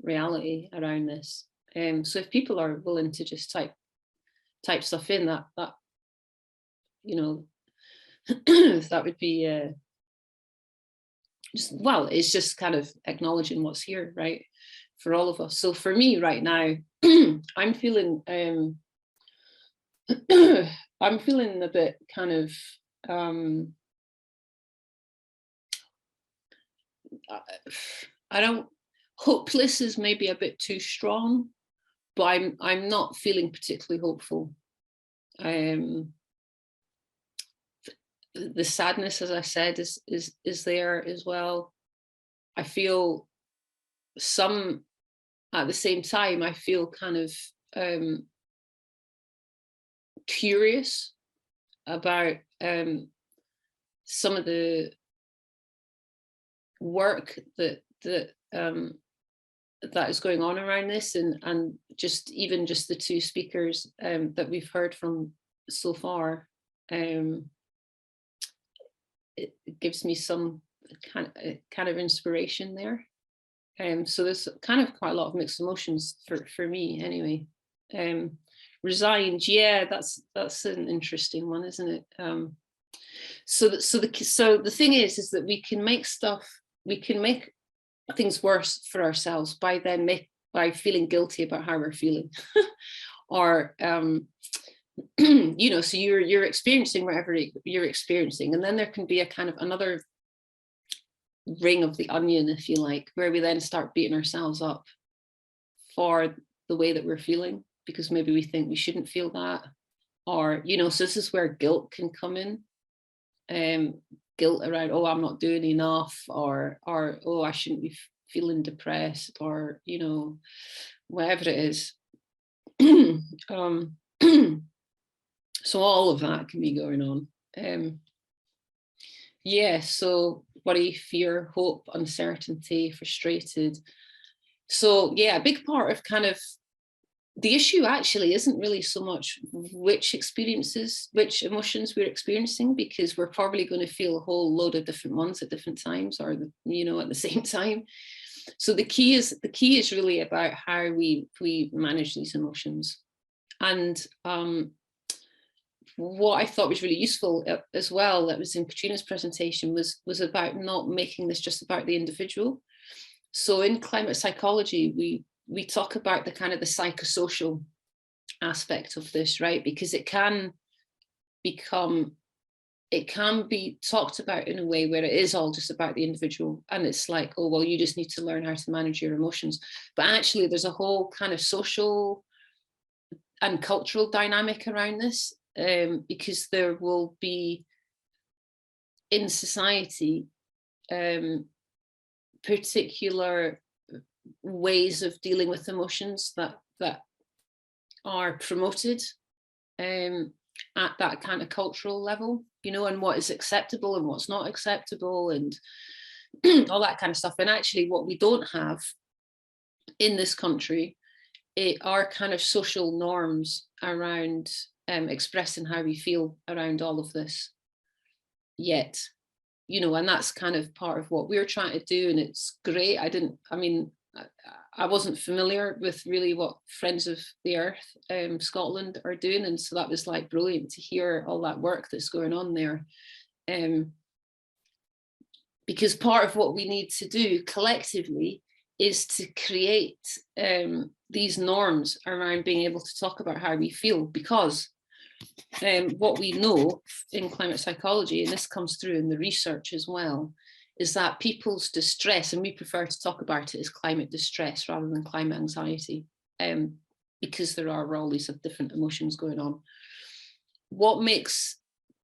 reality around this. So if people are willing to just type stuff in, that you know, that would be just, well, it's just kind of acknowledging what's here, right, for all of us. So for me right now, I'm feeling I'm feeling a bit kind of I don't, hopeless is maybe a bit too strong, but I'm not feeling particularly hopeful. The sadness, as I said, is there as well. I feel some, at the same time, I feel kind of curious about some of the work that is going on around this, and just even just the two speakers that we've heard from so far. It gives me some kind of inspiration there. So there's kind of quite a lot of mixed emotions for me anyway. Resigned, yeah, that's an interesting one, isn't it? So the thing is that we can make things worse for ourselves by feeling guilty about how we're feeling, or you know, so you're experiencing whatever you're experiencing, and then there can be a kind of another ring of the onion, if you like, where we then start beating ourselves up for the way that we're feeling, because maybe we think we shouldn't feel that, or, you know, so this is where guilt can come in. Guilt around, oh, I'm not doing enough, or oh, I shouldn't be feeling depressed, or, you know, whatever it is. So all of that can be going on. Yeah, so worry, fear, hope, uncertainty, frustrated. So yeah, a big part of kind of the issue actually isn't really so much which emotions we're experiencing, because we're probably going to feel a whole load of different ones at different times, or, you know, at the same time. So the key is really about how we manage these emotions. And what I thought was really useful as well, that was in Katrina's presentation, was about not making this just about the individual. So in climate psychology, we talk about the kind of the psychosocial aspect of this, right? Because it can be talked about in a way where it is all just about the individual, and it's like, oh, well, you just need to learn how to manage your emotions. But actually there's a whole kind of social and cultural dynamic around this, because there will be in society particular ways of dealing with emotions that are promoted at that kind of cultural level, you know, and what is acceptable and what's not acceptable, and all that kind of stuff. And actually what we don't have in this country are kind of social norms around expressing how we feel around all of this yet, you know, and that's kind of part of what we're trying to do. And it's great. I wasn't familiar with really what Friends of the Earth Scotland are doing, and so that was like brilliant to hear all that work that's going on there, because part of what we need to do collectively is to create these norms around being able to talk about how we feel, because what we know in climate psychology, and this comes through in the research as well, is that people's distress, and we prefer to talk about it as climate distress rather than climate anxiety, because there are all these different emotions going on. What makes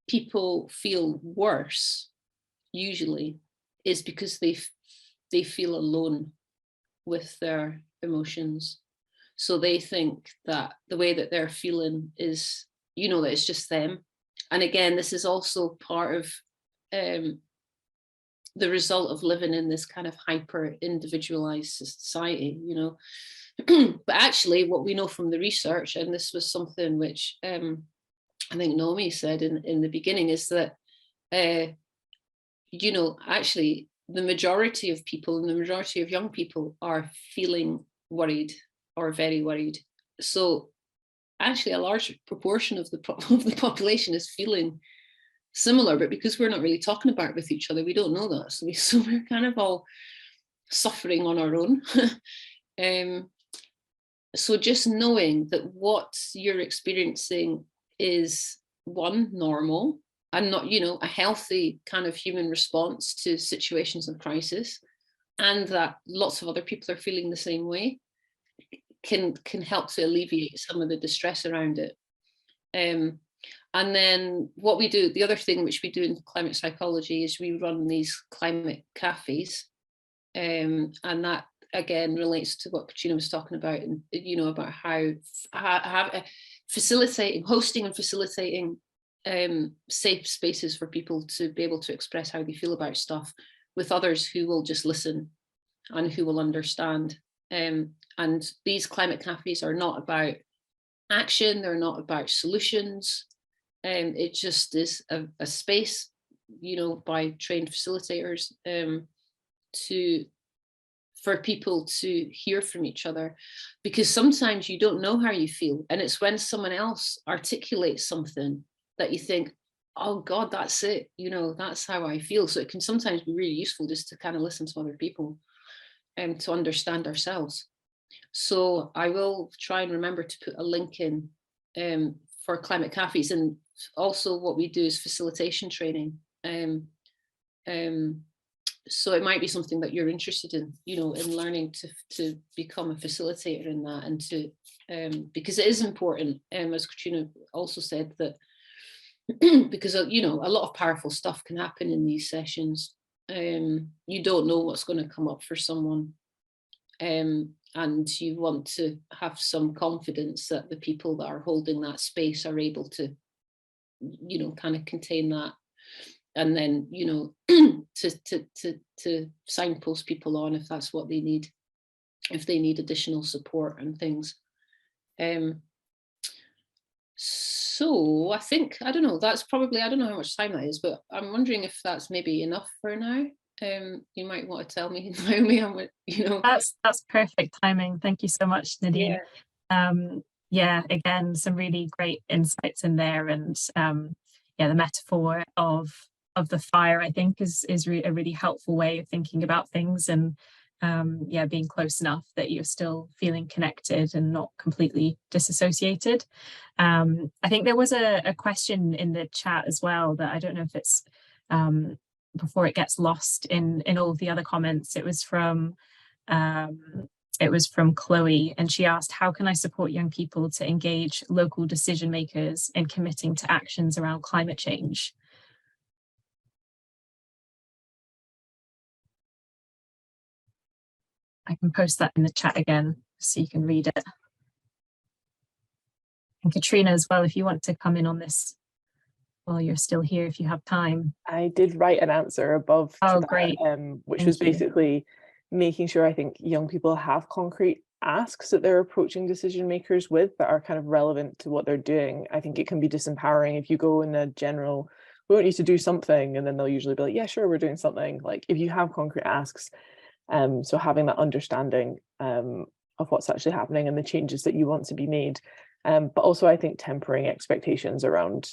people feel worse usually is because they feel alone with their emotions. So they think that the way that they're feeling is, you know, that it's just them. And again, this is also part of the result of living in this kind of hyper individualized society, you know. But actually what we know from the research, and this was something which I think Naomi said in the beginning, is that you know, actually the majority of people, and the majority of young people, are feeling worried or very worried. So actually a large proportion of the population is feeling similar, but because we're not really talking about it with each other, we don't know that. So we're kind of all suffering on our own. So just knowing that what you're experiencing is, one, normal, and not, you know, a healthy kind of human response to situations of crisis, and that lots of other people are feeling the same way, can help to alleviate some of the distress around it. And then what we do, the other thing which we do in climate psychology, is we run these climate cafes, and that again relates to what Katrina was talking about, and you know, about how hosting and facilitating safe spaces for people to be able to express how they feel about stuff with others who will just listen and who will understand. And these climate cafes are not about action, they're not about solutions. It just is a space, you know, by trained facilitators, for people to hear from each other, because sometimes you don't know how you feel, and it's when someone else articulates something that you think, oh God, that's it, you know, that's how I feel. So it can sometimes be really useful just to kind of listen to other people and to understand ourselves. So I will try and remember to put a link in for climate cafes. And also what we do is facilitation training. So it might be something that you're interested in, you know, in learning to become a facilitator in that, and to because it is important, as Katrina also said, that because, you know, a lot of powerful stuff can happen in these sessions. You don't know what's going to come up for someone, and you want to have some confidence that the people that are holding that space are able to, you know, kind of contain that, and then, you know, to signpost people on if that's what they need, if they need additional support and things. So I think, I don't know, that's probably, I don't know how much time that is, but I'm wondering if that's maybe enough for now. You might want to tell me, Naomi, you know. That's perfect timing. Thank you so much, Nadine. Yeah, again, some really great insights in there, and yeah, the metaphor of the fire, I think, is a really helpful way of thinking about things. And yeah, being close enough that you're still feeling connected and not completely disassociated. I think there was a question in the chat as well that I don't know if it's before it gets lost in all of the other comments. It was from Chloe, and she asked, how can I support young people to engage local decision makers in committing to actions around climate change? I can post that in the chat again so you can read it. And Katrina as well, if you want to come in on this while you're still here, if you have time. I did write an answer above to that, great. which Thank was you. basically making sure I think young people have concrete asks that they're approaching decision makers with that are kind of relevant to what they're doing. I think it can be disempowering if you go in a general, we want you to do something, and then they'll usually be like, yeah, sure, we're doing something. Like if you have concrete asks, so having that understanding of what's actually happening and the changes that you want to be made. But also I think tempering expectations around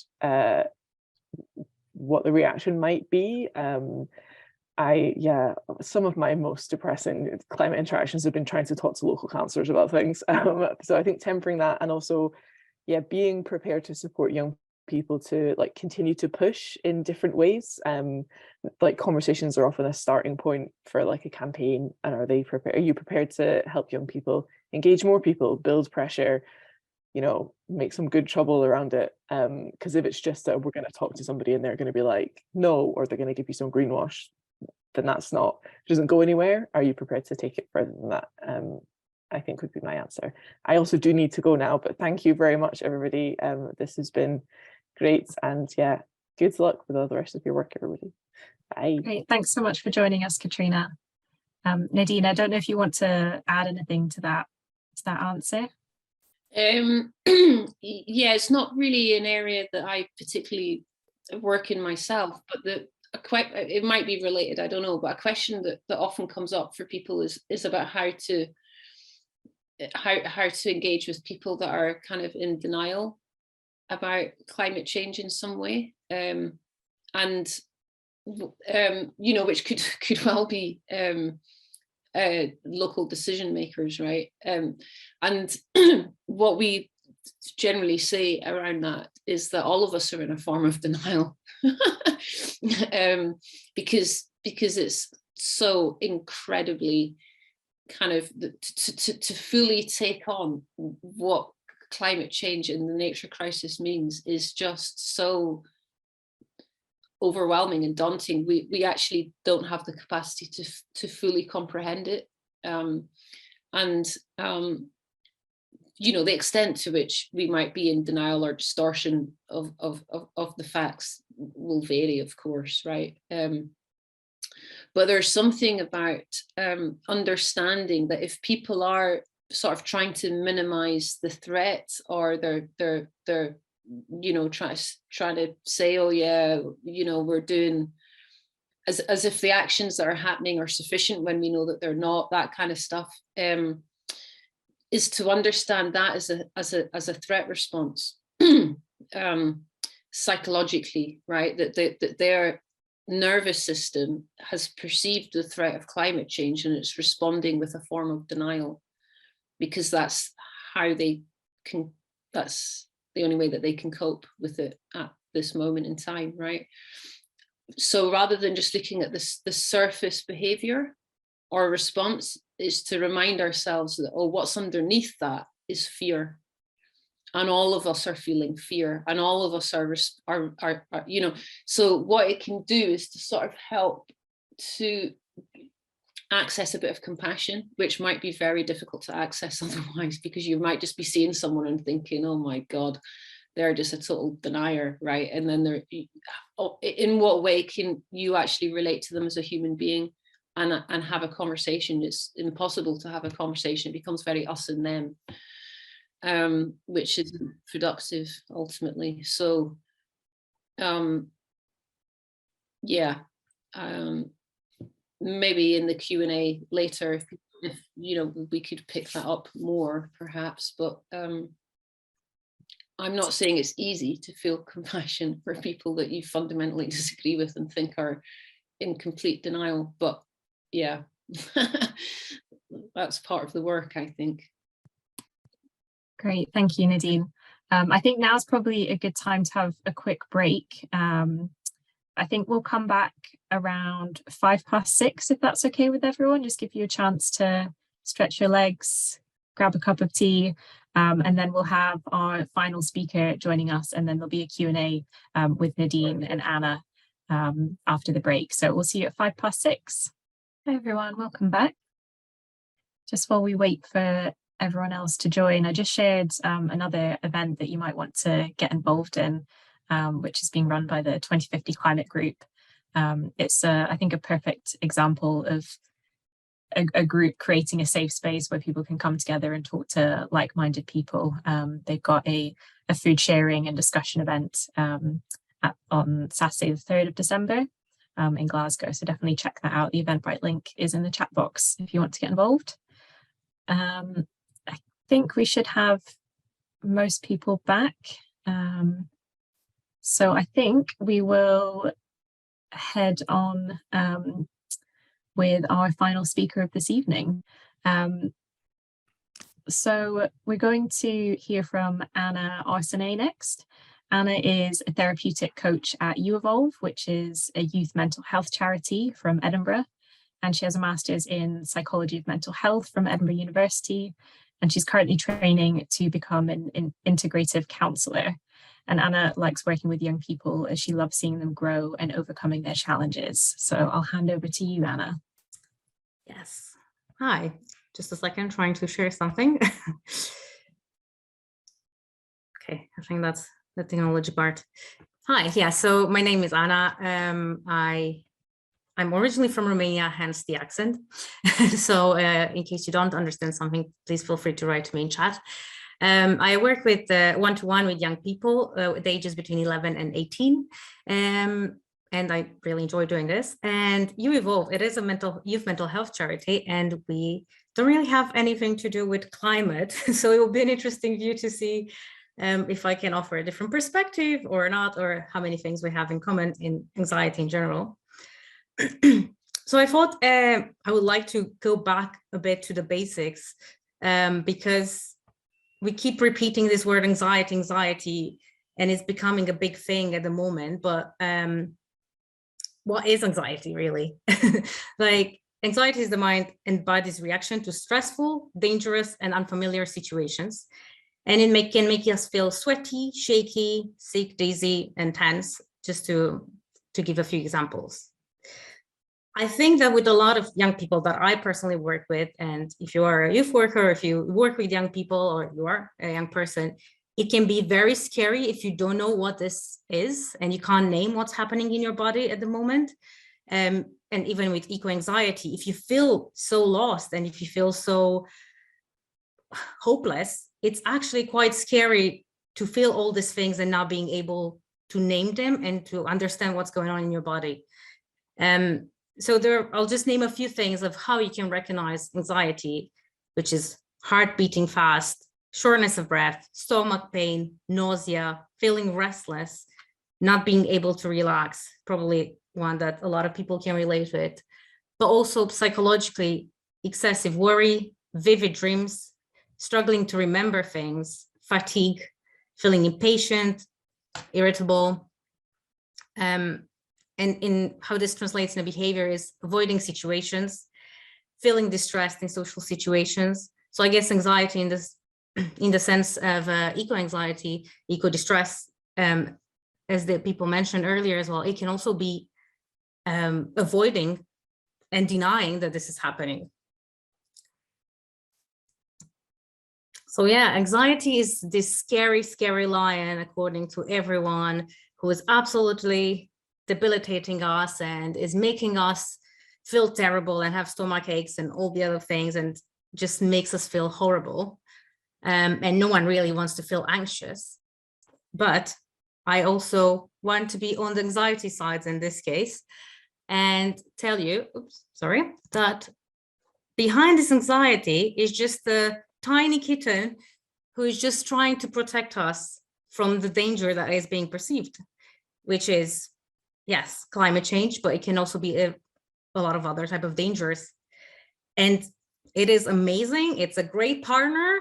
what the reaction might be. Some of my most depressing climate interactions have been trying to talk to local councillors about things. So I think tempering that, and also, being prepared to support young people to like continue to push in different ways. Like conversations are often a starting point for like a campaign, and are you prepared to help young people engage more people, build pressure, make some good trouble around it? Because if it's just that we're going to talk to somebody and they're going to be like no, or they're going to give you some greenwash, then it doesn't go anywhere. Are you prepared to take it further than that? I think would be my answer. I also do need to go now, but thank you very much, everybody. This has been great, and good luck with all the rest of your work, everybody. Bye. Great, thanks so much for joining us, Katrina. Nadine, I don't know if you want to add anything to that answer. It's not really an area that I particularly work in myself, but it might be related, I don't know, but a question that often comes up for people is about how to engage with people that are kind of in denial about climate change in some way, which could well be local decision makers, right? And what we generally say around that is that all of us are in a form of denial, because it's so incredibly kind of to fully take on what climate change and the nature crisis means is just so overwhelming and daunting. We actually don't have the capacity to fully comprehend it, and the extent to which we might be in denial or distortion of the facts will vary, of course, right? But there's something about understanding that if people are sort of trying to minimize the threat, or they're trying to say, oh yeah, we're doing as if the actions that are happening are sufficient when we know that they're not, that kind of stuff, is to understand that as a threat response, psychologically, right? That their nervous system has perceived the threat of climate change and it's responding with a form of denial, because that's the only way that they can cope with it at this moment in time, right? So rather than just looking at the surface behavior or response, is to remind ourselves that, what's underneath that is fear. And all of us are feeling fear, and all of us are so what it can do is to sort of help to access a bit of compassion, which might be very difficult to access otherwise, because you might just be seeing someone and thinking, oh my God, they're just a total denier, right? And then in what way can you actually relate to them as a human being and have a conversation? It's impossible to have a conversation. It becomes very us and them, which is productive ultimately. So maybe in the Q&A later, if we could pick that up more perhaps, but I'm not saying it's easy to feel compassion for people that you fundamentally disagree with and think are in complete denial, but That's part of the work, I think. Great, thank you, Nadine. I think now's probably a good time to have a quick break. I think we'll come back around 6:05, if that's okay with everyone. Just give you a chance to stretch your legs, grab a cup of tea, and then we'll have our final speaker joining us, and then there'll be a Q&A with Nadine and Anna after the break. So we'll see you at 6:05. Hi everyone, welcome back. Just while we wait for everyone else to join, I just shared another event that you might want to get involved in, which is being run by the 2050 Climate Group. It's, I think, a perfect example of a group creating a safe space where people can come together and talk to like-minded people. They've got a food sharing and discussion event on Saturday the 3rd of December in Glasgow, so definitely check that out. The Eventbrite link is in the chat box if you want to get involved. I think we should have most people back. So I think we will head on with our final speaker of this evening. So we're going to hear from Anna Arsenet next. Anna is a therapeutic coach at Evolve, which is a youth mental health charity from Edinburgh. And she has a master's in psychology of mental health from Edinburgh University. And she's currently training to become an integrative counsellor. And Anna likes working with young people as she loves seeing them grow and overcoming their challenges. So I'll hand over to you, Anna. Yes. Hi. Just a second, trying to share something. Okay, I think that's the technology part. Hi. Yeah. So my name is Anna. I'm originally from Romania, hence the accent. So in case you don't understand something, please feel free to write to me in chat. I work with one-to-one with young people with ages between 11 and 18. And I really enjoy doing this. And Evolve, it is a youth mental health charity, and we don't really have anything to do with climate. So it will be an interesting view to see if I can offer a different perspective or not, or how many things we have in common in anxiety in general. So I thought I would like to go back a bit to the basics, because we keep repeating this word anxiety, and it's becoming a big thing at the moment. But what is anxiety really? Like, anxiety is the mind and body's reaction to stressful, dangerous, and unfamiliar situations. And it can make us feel sweaty, shaky, sick, dizzy, and tense, just to give a few examples. I think that with a lot of young people that I personally work with, and if you are a youth worker, if you work with young people, or you are a young person, it can be very scary if you don't know what this is and you can't name what's happening in your body at the moment. And even with eco-anxiety, if you feel so lost and if you feel so hopeless, it's actually quite scary to feel all these things and not being able to name them and to understand what's going on in your body. So I'll just name a few things of how you can recognize anxiety, which is heart beating fast, shortness of breath, stomach pain, nausea, feeling restless, not being able to relax, probably one that a lot of people can relate with, but also psychologically, excessive worry, vivid dreams, struggling to remember things, fatigue, feeling impatient, irritable. And in how this translates in behavior is avoiding situations, feeling distressed in social situations. So I guess anxiety in the sense of eco-anxiety, eco-distress, as the people mentioned earlier as well, it can also be avoiding and denying that this is happening. So yeah, anxiety is this scary, scary lion, according to everyone, who is absolutely debilitating us and is making us feel terrible and have stomach aches and all the other things, and just makes us feel horrible. And no one really wants to feel anxious. But I also want to be on the anxiety side in this case and tell you, that behind this anxiety is just a tiny kitten who is just trying to protect us from the danger that is being perceived, which is, yes, climate change, but it can also be a lot of other type of dangers. And it is amazing. It's a great partner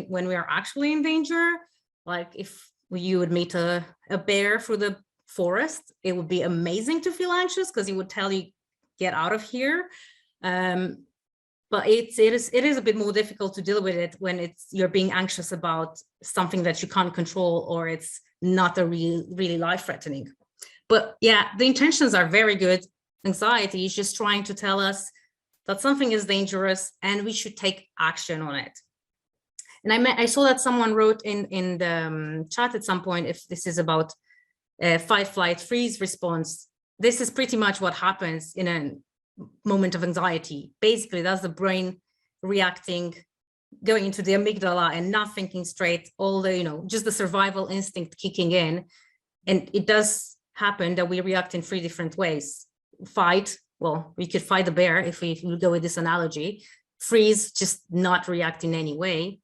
when we are actually in danger. Like if you would meet a bear through the forest, it would be amazing to feel anxious because he would tell you, get out of here. But it is a bit more difficult to deal with it when you're being anxious about something that you can't control, or it's not a really life-threatening. But yeah, the intentions are very good. Anxiety is just trying to tell us that something is dangerous and we should take action on it. And I saw that someone wrote in the chat at some point, if this is about fight, flight, freeze response. This is pretty much what happens in a moment of anxiety. Basically, that's the brain reacting, going into the amygdala and not thinking straight, all the, just the survival instinct kicking in. And it does happen that we react in 3 different ways. Fight, well, we could fight the bear if we go with this analogy. Freeze, just not react in any way.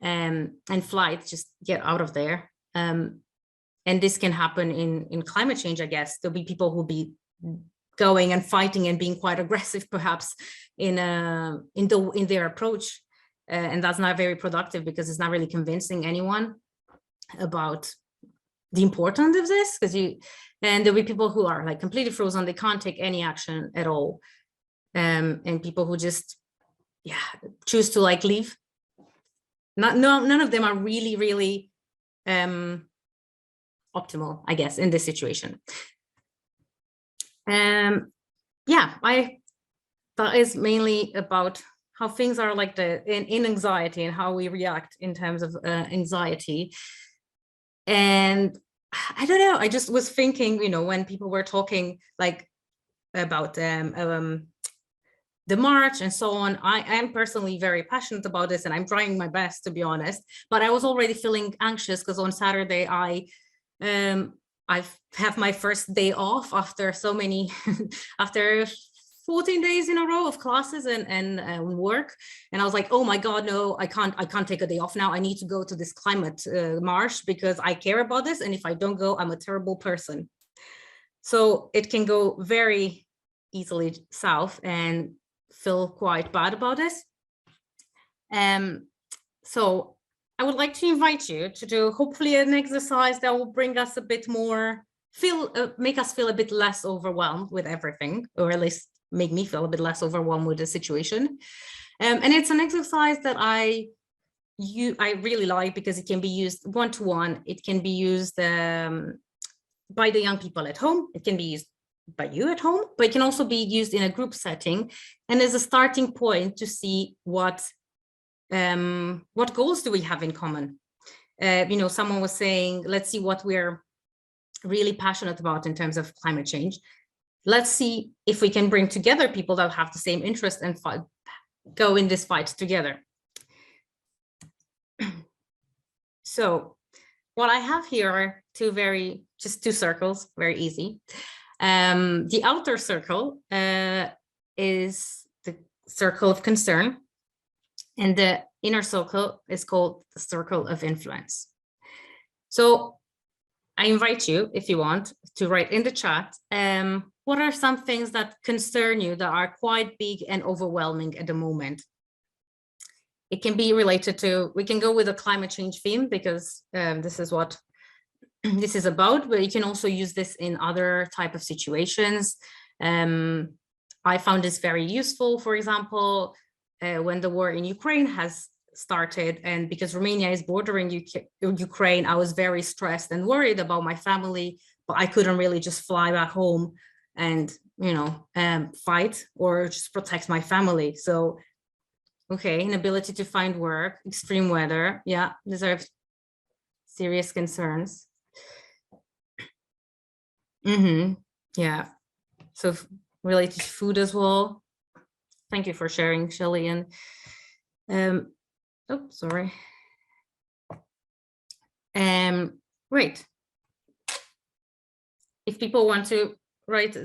And flight, just get out of there. And this can happen in climate change, I guess. There'll be people who'll be going and fighting and being quite aggressive, perhaps, in their approach. And that's not very productive because it's not really convincing anyone about the importance of this, and there'll be people who are like completely frozen, they can't take any action at all, and people who just choose to like leave. None of them are really optimal, I guess, in this situation. That is mainly about how things are like in anxiety and how we react in terms of anxiety. And I don't know, I just was thinking, when people were talking like about the march and so on, I am personally very passionate about this and I'm trying my best, to be honest, but I was already feeling anxious because on Saturday I have my first day off after after 14 days in a row of classes and work. And I was like, oh my God, no, I can't take a day off now. I need to go to this climate march because I care about this. And if I don't go, I'm a terrible person. So it can go very easily south and feel quite bad about this. So I would like to invite you to do hopefully an exercise that will bring us a bit more, make us feel a bit less overwhelmed with everything, or at least make me feel a bit less overwhelmed with the situation. And it's an exercise that I really like because it can be used one-to-one. It can be used by the young people at home. It can be used by you at home, but it can also be used in a group setting and as a starting point to see what goals do we have in common. Someone was saying, let's see what we're really passionate about in terms of climate change. Let's see if we can bring together people that have the same interest and go in this fight together. So what I have here are just two circles, very easy. The outer circle is the circle of concern, and the inner circle is called the circle of influence. So I invite you, if you want, to write in the chat, what are some things that concern you that are quite big and overwhelming at the moment? It can be related to, we can go with a climate change theme because this is what this is about, but you can also use this in other type of situations. I found this very useful, for example, when the war in Ukraine has started, and because Romania is bordering Ukraine, I was very stressed and worried about my family, but I couldn't really just fly back home and, fight or just protect my family. So, okay, inability to find work, extreme weather. Yeah, these are serious concerns. Yeah, so related to food as well. Thank you for sharing, Shelley. And oh, sorry. Great. If people want to write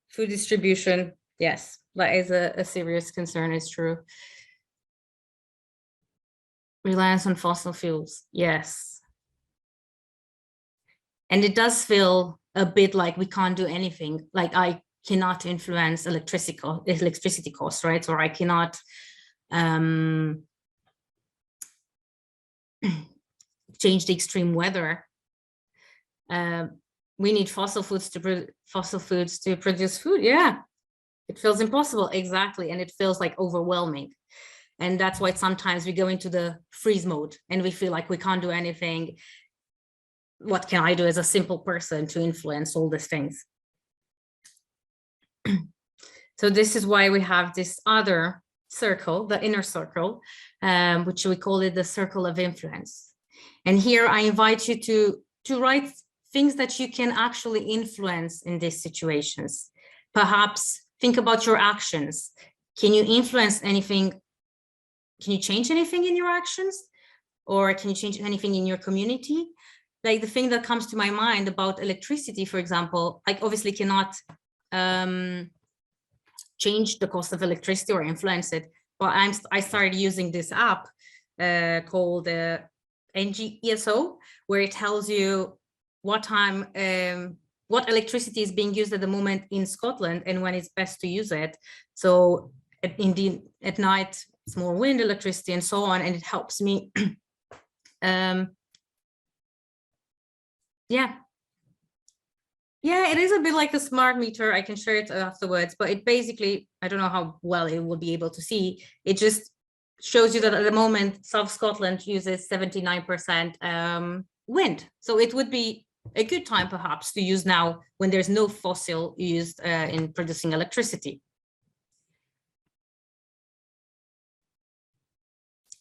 food distribution, yes, that is a serious concern, it's true. Reliance on fossil fuels, yes. And it does feel a bit like we can't do anything. Like I cannot influence electricity costs, right? Or I cannot change the extreme weather. We need fossil foods to produce food. Yeah, it feels impossible. Exactly. And it feels like overwhelming. And that's why sometimes we go into the freeze mode and we feel like we can't do anything. What can I do as a simple person to influence all these things? So this is why we have this other circle, the inner circle, which we call it the circle of influence. And here I invite you to write things that you can actually influence in these situations. Perhaps think about your actions. Can you influence anything? Can you change anything in your actions? Or can you change anything in your community? Like the thing that comes to my mind about electricity, for example, I obviously cannot change the cost of electricity or influence it, but I started using this app called NGESO, where it tells you what time, what electricity is being used at the moment in Scotland and when it's best to use it. So at night, it's more wind electricity and so on, and it helps me. Yeah, it is a bit like a smart meter. I can share it afterwards, but it basically, I don't know how well it will be able to see. It just shows you that at the moment, South Scotland uses 79% wind. So it would be a good time perhaps to use now when there's no fossil used in producing electricity.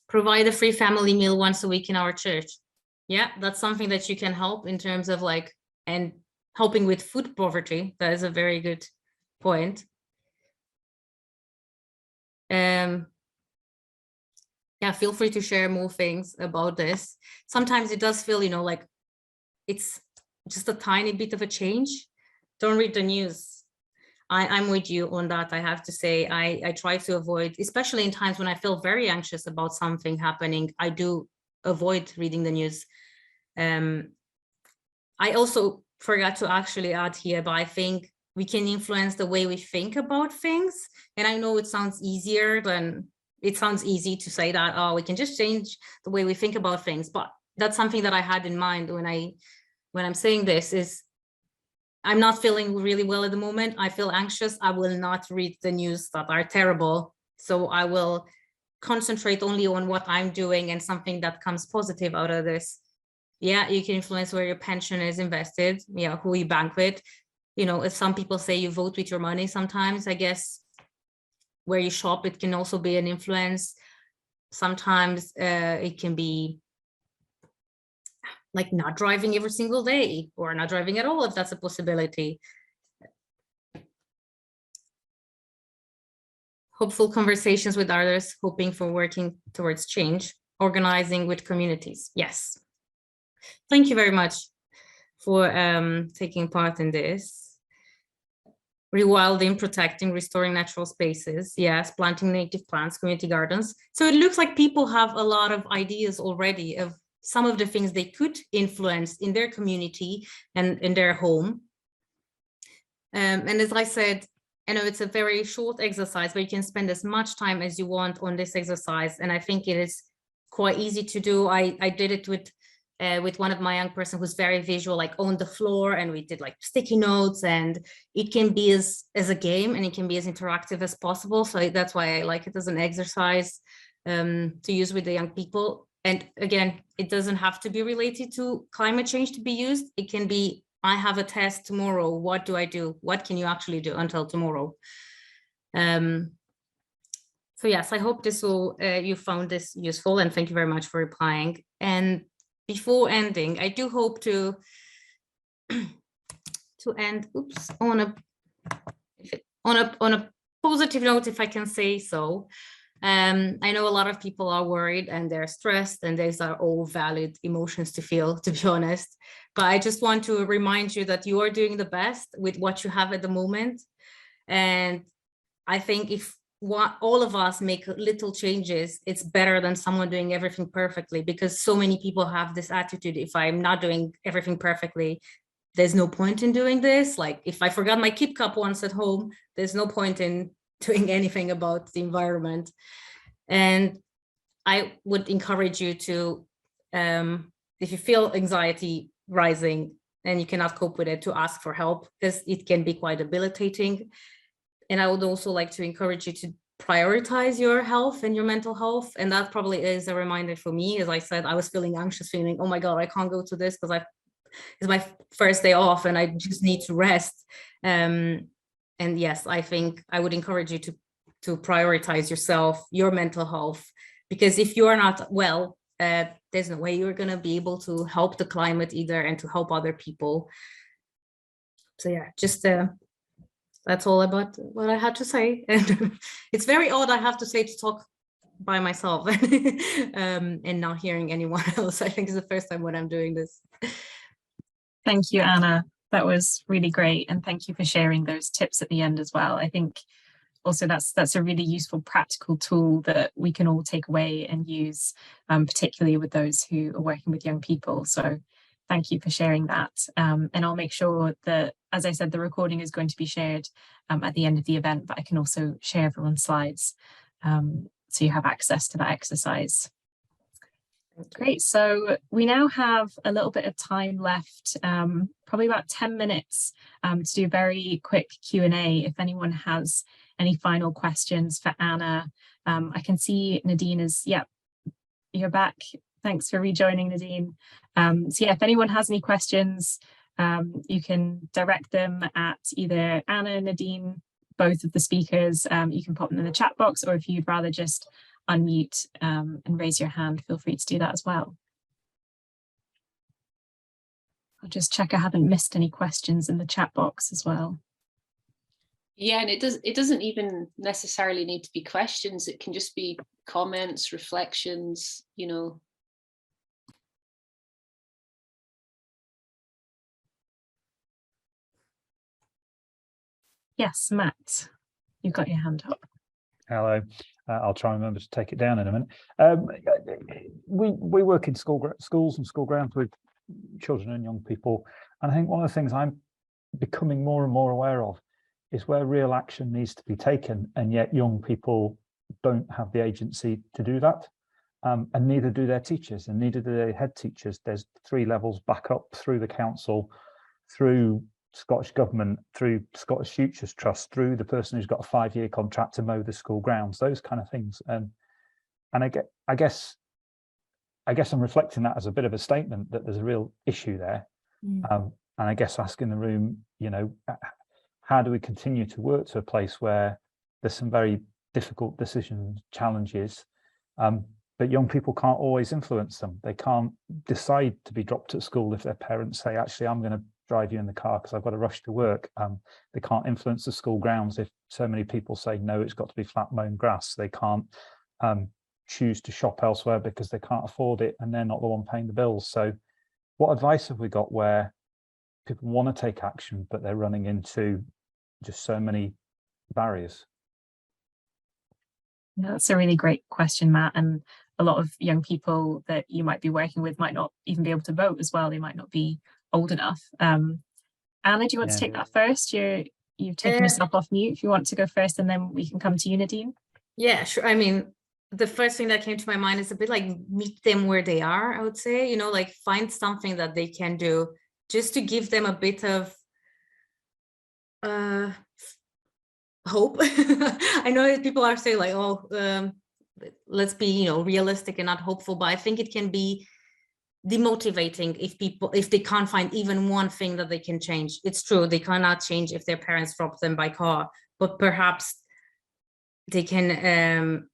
Provide a free family meal once a week in our church. Yeah, that's something that you can help in terms of like, and helping with food poverty. That is a very good point. Yeah, feel free to share more things about this. Sometimes it does feel, like it's just a tiny bit of a change. Don't read the news. I'm with you on that. I have to say, I try to avoid, especially in times when I feel very anxious about something happening, I do avoid reading the news. I also forgot to actually add here, but I think we can influence the way we think about things. And I know it sounds easy to say that, oh, we can just change the way we think about things. But that's something that I had in mind when I'm saying this is, I'm not feeling really well at the moment. I feel anxious. I will not read the news that are terrible. So I will concentrate only on what I'm doing and something that comes positive out of this. Yeah, you can influence where your pension is invested, who you bank with. If some people say you vote with your money sometimes, I guess where you shop, it can also be an influence. Sometimes it can be like not driving every single day or not driving at all, if that's a possibility. Hopeful conversations with others, hoping for working towards change, organizing with communities. Yes. Thank you very much for taking part in this. Rewilding, protecting, restoring natural spaces. Yes, planting native plants, community gardens. So it looks like people have a lot of ideas already of some of the things they could influence in their community and in their home. And as I said, I know it's a very short exercise, but you can spend as much time as you want on this exercise. And I think it is quite easy to do. I did it with one of my young person who's very visual, like on the floor, and we did like sticky notes, and it can be as a game and it can be as interactive as possible. So that's why I like it as an exercise to use with the young people. And again, it doesn't have to be related to climate change to be used. It can be, I have a test tomorrow. What do I do? What can you actually do until tomorrow? So yes, I hope you found this useful, and thank you very much for replying. And before ending, I do hope to end, on a positive note, if I can say so. I know a lot of people are worried and they're stressed, and these are all valid emotions to feel, to be honest. But I just want to remind you that you are doing the best with what you have at the moment. And I think if all of us make little changes, it's better than someone doing everything perfectly, because so many people have this attitude: if I'm not doing everything perfectly, there's no point in doing this. Like if I forgot my Kit Cup once at home, there's no point in doing anything about the environment. And I would encourage you to, if you feel anxiety rising and you cannot cope with it, to ask for help, because it can be quite debilitating. And I would also like to encourage you to prioritize your health and your mental health. And that probably is a reminder for me. As I said, I was feeling anxious, feeling, oh my God, I can't go to this because it's my first day off and I just need to rest. And yes, I think I would encourage you to prioritize yourself, your mental health, because if you are not well, there's no way you're going to be able to help the climate either and to help other people. So yeah, just that's all about what I had to say. And it's very odd, I have to say, to talk by myself and not hearing anyone else. I think it's the first time when I'm doing this. Thank you, Anna. That was really great. And thank you for sharing those tips at the end as well. I think also that's a really useful practical tool that we can all take away and use, particularly with those who are working with young people. So thank you for sharing that. And I'll make sure that, as I said, the recording is going to be shared at the end of the event, but I can also share everyone's slides so you have access to that exercise. Great, so we now have a little bit of time left, probably about 10 minutes to do a very quick Q&A. If anyone has any final questions for Anna. I can see Nadine is, yeah, you're back. Thanks for rejoining, Nadine. So yeah, if anyone has any questions, you can direct them at either Anna, Nadine, both of the speakers. You can pop them in the chat box, or if you'd rather just unmute and raise your hand, feel free to do that as well. I'll just check I haven't missed any questions in the chat box as well. Yeah, and it doesn't even necessarily need to be questions. It can just be comments, reflections, you know. Yes, Matt, you've got your hand up. Hello. I'll try and remember to take it down in a minute. We work in schools and school grounds with children and young people. And I think one of the things I'm becoming more and more aware of is where real action needs to be taken, and yet young people don't have the agency to do that. And neither do their teachers, and neither do their head teachers. There's 3 levels back up through the council, through Scottish Government, through Scottish Futures Trust, through the person who's got a 5-year contract to mow the school grounds, those kind of things. And I guess I'm reflecting that as a bit of a statement that there's a real issue there. And I guess asking the room, you know, how do we continue to work to a place where there's some very difficult decisions, challenges, but young people can't always influence them. They can't decide to be dropped at school if their parents say, actually, I'm going to drive you in the car because I've got to rush to work. They can't influence the school grounds if so many people say, no, it's got to be flat mown grass. They can't choose to shop elsewhere because they can't afford it and they're not the one paying the bills. So what advice have we got where people want to take action, but they're running into just so many barriers? Yeah, that's a really great question, Matt. And a lot of young people that you might be working with might not even be able to vote as well. They might not be old enough. Anna, do you want to take that first? You've taken yourself off mute. If you want to go first, and then we can come to you, Nadine. Yeah, sure. I mean, the first thing that came to my mind is a bit like meet them where they are, I would say, you know, like find something that they can do just to give them a bit of hope. I know that people are saying like, oh, let's be, you know, realistic and not hopeful, but I think it can be demotivating if they can't find even one thing that they can change. It's true, they cannot change if their parents drop them by car, but perhaps they can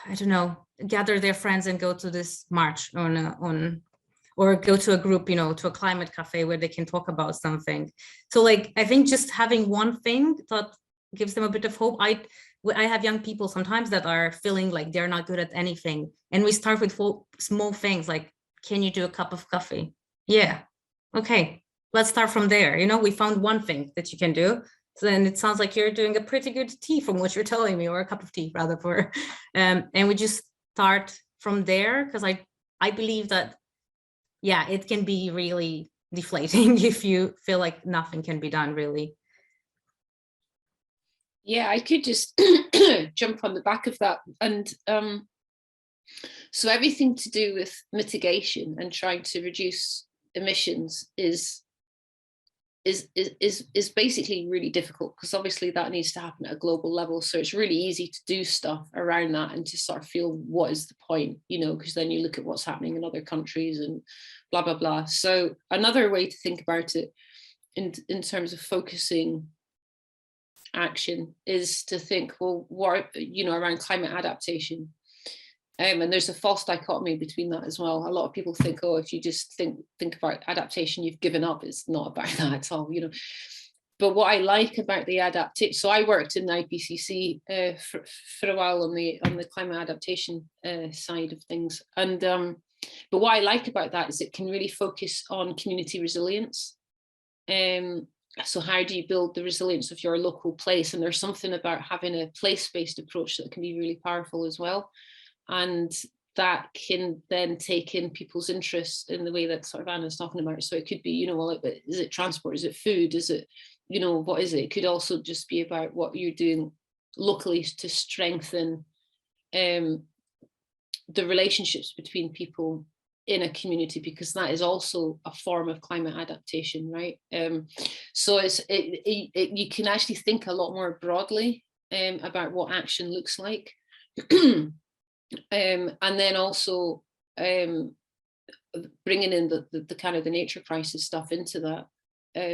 I don't know, gather their friends and go to this march or go to a group, you know, to a climate cafe where they can talk about something. So like, I think just having one thing that gives them a bit of hope. I have young people sometimes that are feeling like they're not good at anything. And we start with small things like, can you do a cup of coffee? Yeah, okay, let's start from there. You know, we found one thing that you can do. So then it sounds like you're doing a pretty good tea from what you're telling me, or a cup of tea rather, for, and we just start from there, because I believe that, yeah, it can be really deflating if you feel like nothing can be done, really. Yeah, I could just jump on the back of that. And so everything to do with mitigation and trying to reduce emissions is basically really difficult, because obviously that needs to happen at a global level. So it's really easy to do stuff around that and to sort of feel, what is the point, you know, because then you look at what's happening in other countries and blah, blah, blah. So another way to think about it in terms of focusing action is to think, well, what, you know, around climate adaptation. And there's a false dichotomy between that as well. A lot of people think, oh, if you just think about adaptation, you've given up. It's not about that at all, you know. But what I like about the adaptation, so I worked in the IPCC for a while on the climate adaptation side of things, and but what I like about that is it can really focus on community resilience. So how do you build the resilience of your local place? And there's something about having a place-based approach that can be really powerful as well. And that can then take in people's interests in the way that sort of Anna's talking about. So it could be, you know, well, is it transport? Is it food? Is it, you know, what is it? It could also just be about what you're doing locally to strengthen the relationships between people in a community, because that is also a form of climate adaptation, right? So you can actually think a lot more broadly about what action looks like. And then also bringing in the kind of the nature crisis stuff into that,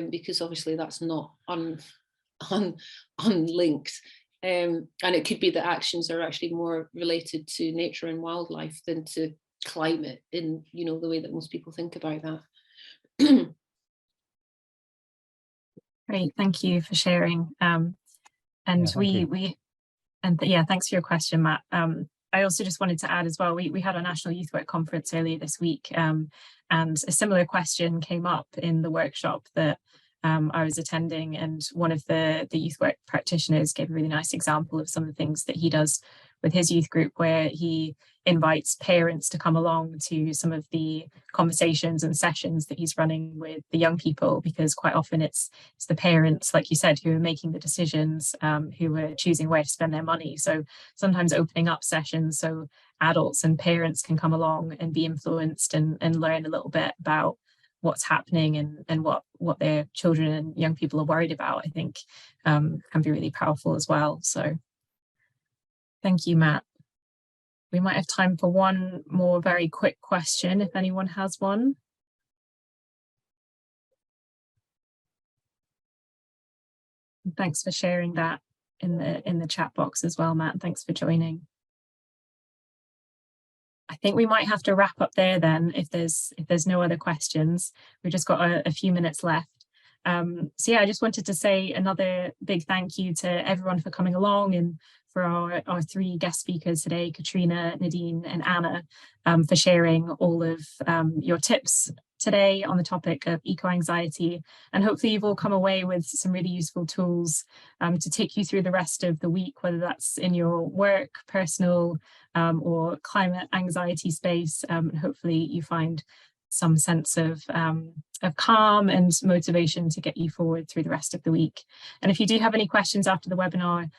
because obviously that's not unlinked. And it could be that actions are actually more related to nature and wildlife than to climate in, you know, the way that most people think about that. Great, thank you for sharing. And yeah, thanks for your question, Matt. I also just wanted to add as well, we had our National Youth Work Conference earlier this week, and a similar question came up in the workshop that I was attending, and one of the youth work practitioners gave a really nice example of some of the things that he does with his youth group, where he invites parents to come along to some of the conversations and sessions that he's running with the young people, because quite often it's the parents, like you said, who are making the decisions, who are choosing where to spend their money. So sometimes opening up sessions so adults and parents can come along and be influenced and learn a little bit about what's happening and what their children and young people are worried about, I think can be really powerful as well. So thank you, Matt. We might have time for one more very quick question if anyone has one. Thanks for sharing that in the chat box as well, Matt. Thanks for joining. I think we might have to wrap up there then if there's no other questions. We've just got a few minutes left. So yeah, I just wanted to say another big thank you to everyone for coming along, and for our three guest speakers today, Katrina, Nadine and Anna, for sharing all of your tips today on the topic of eco-anxiety. And hopefully you've all come away with some really useful tools to take you through the rest of the week, whether that's in your work, personal or climate anxiety space. Hopefully you find some sense of calm and motivation to get you forward through the rest of the week. And if you do have any questions after the webinar,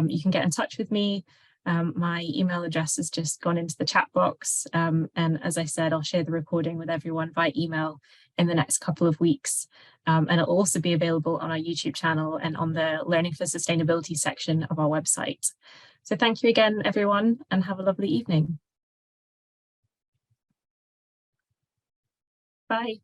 you can get in touch with me. My email address has just gone into the chat box. And as I said, I'll share the recording with everyone by email in the next couple of weeks. And it'll also be available on our YouTube channel and on the Learning for Sustainability section of our website. So thank you again, everyone, and have a lovely evening. Bye.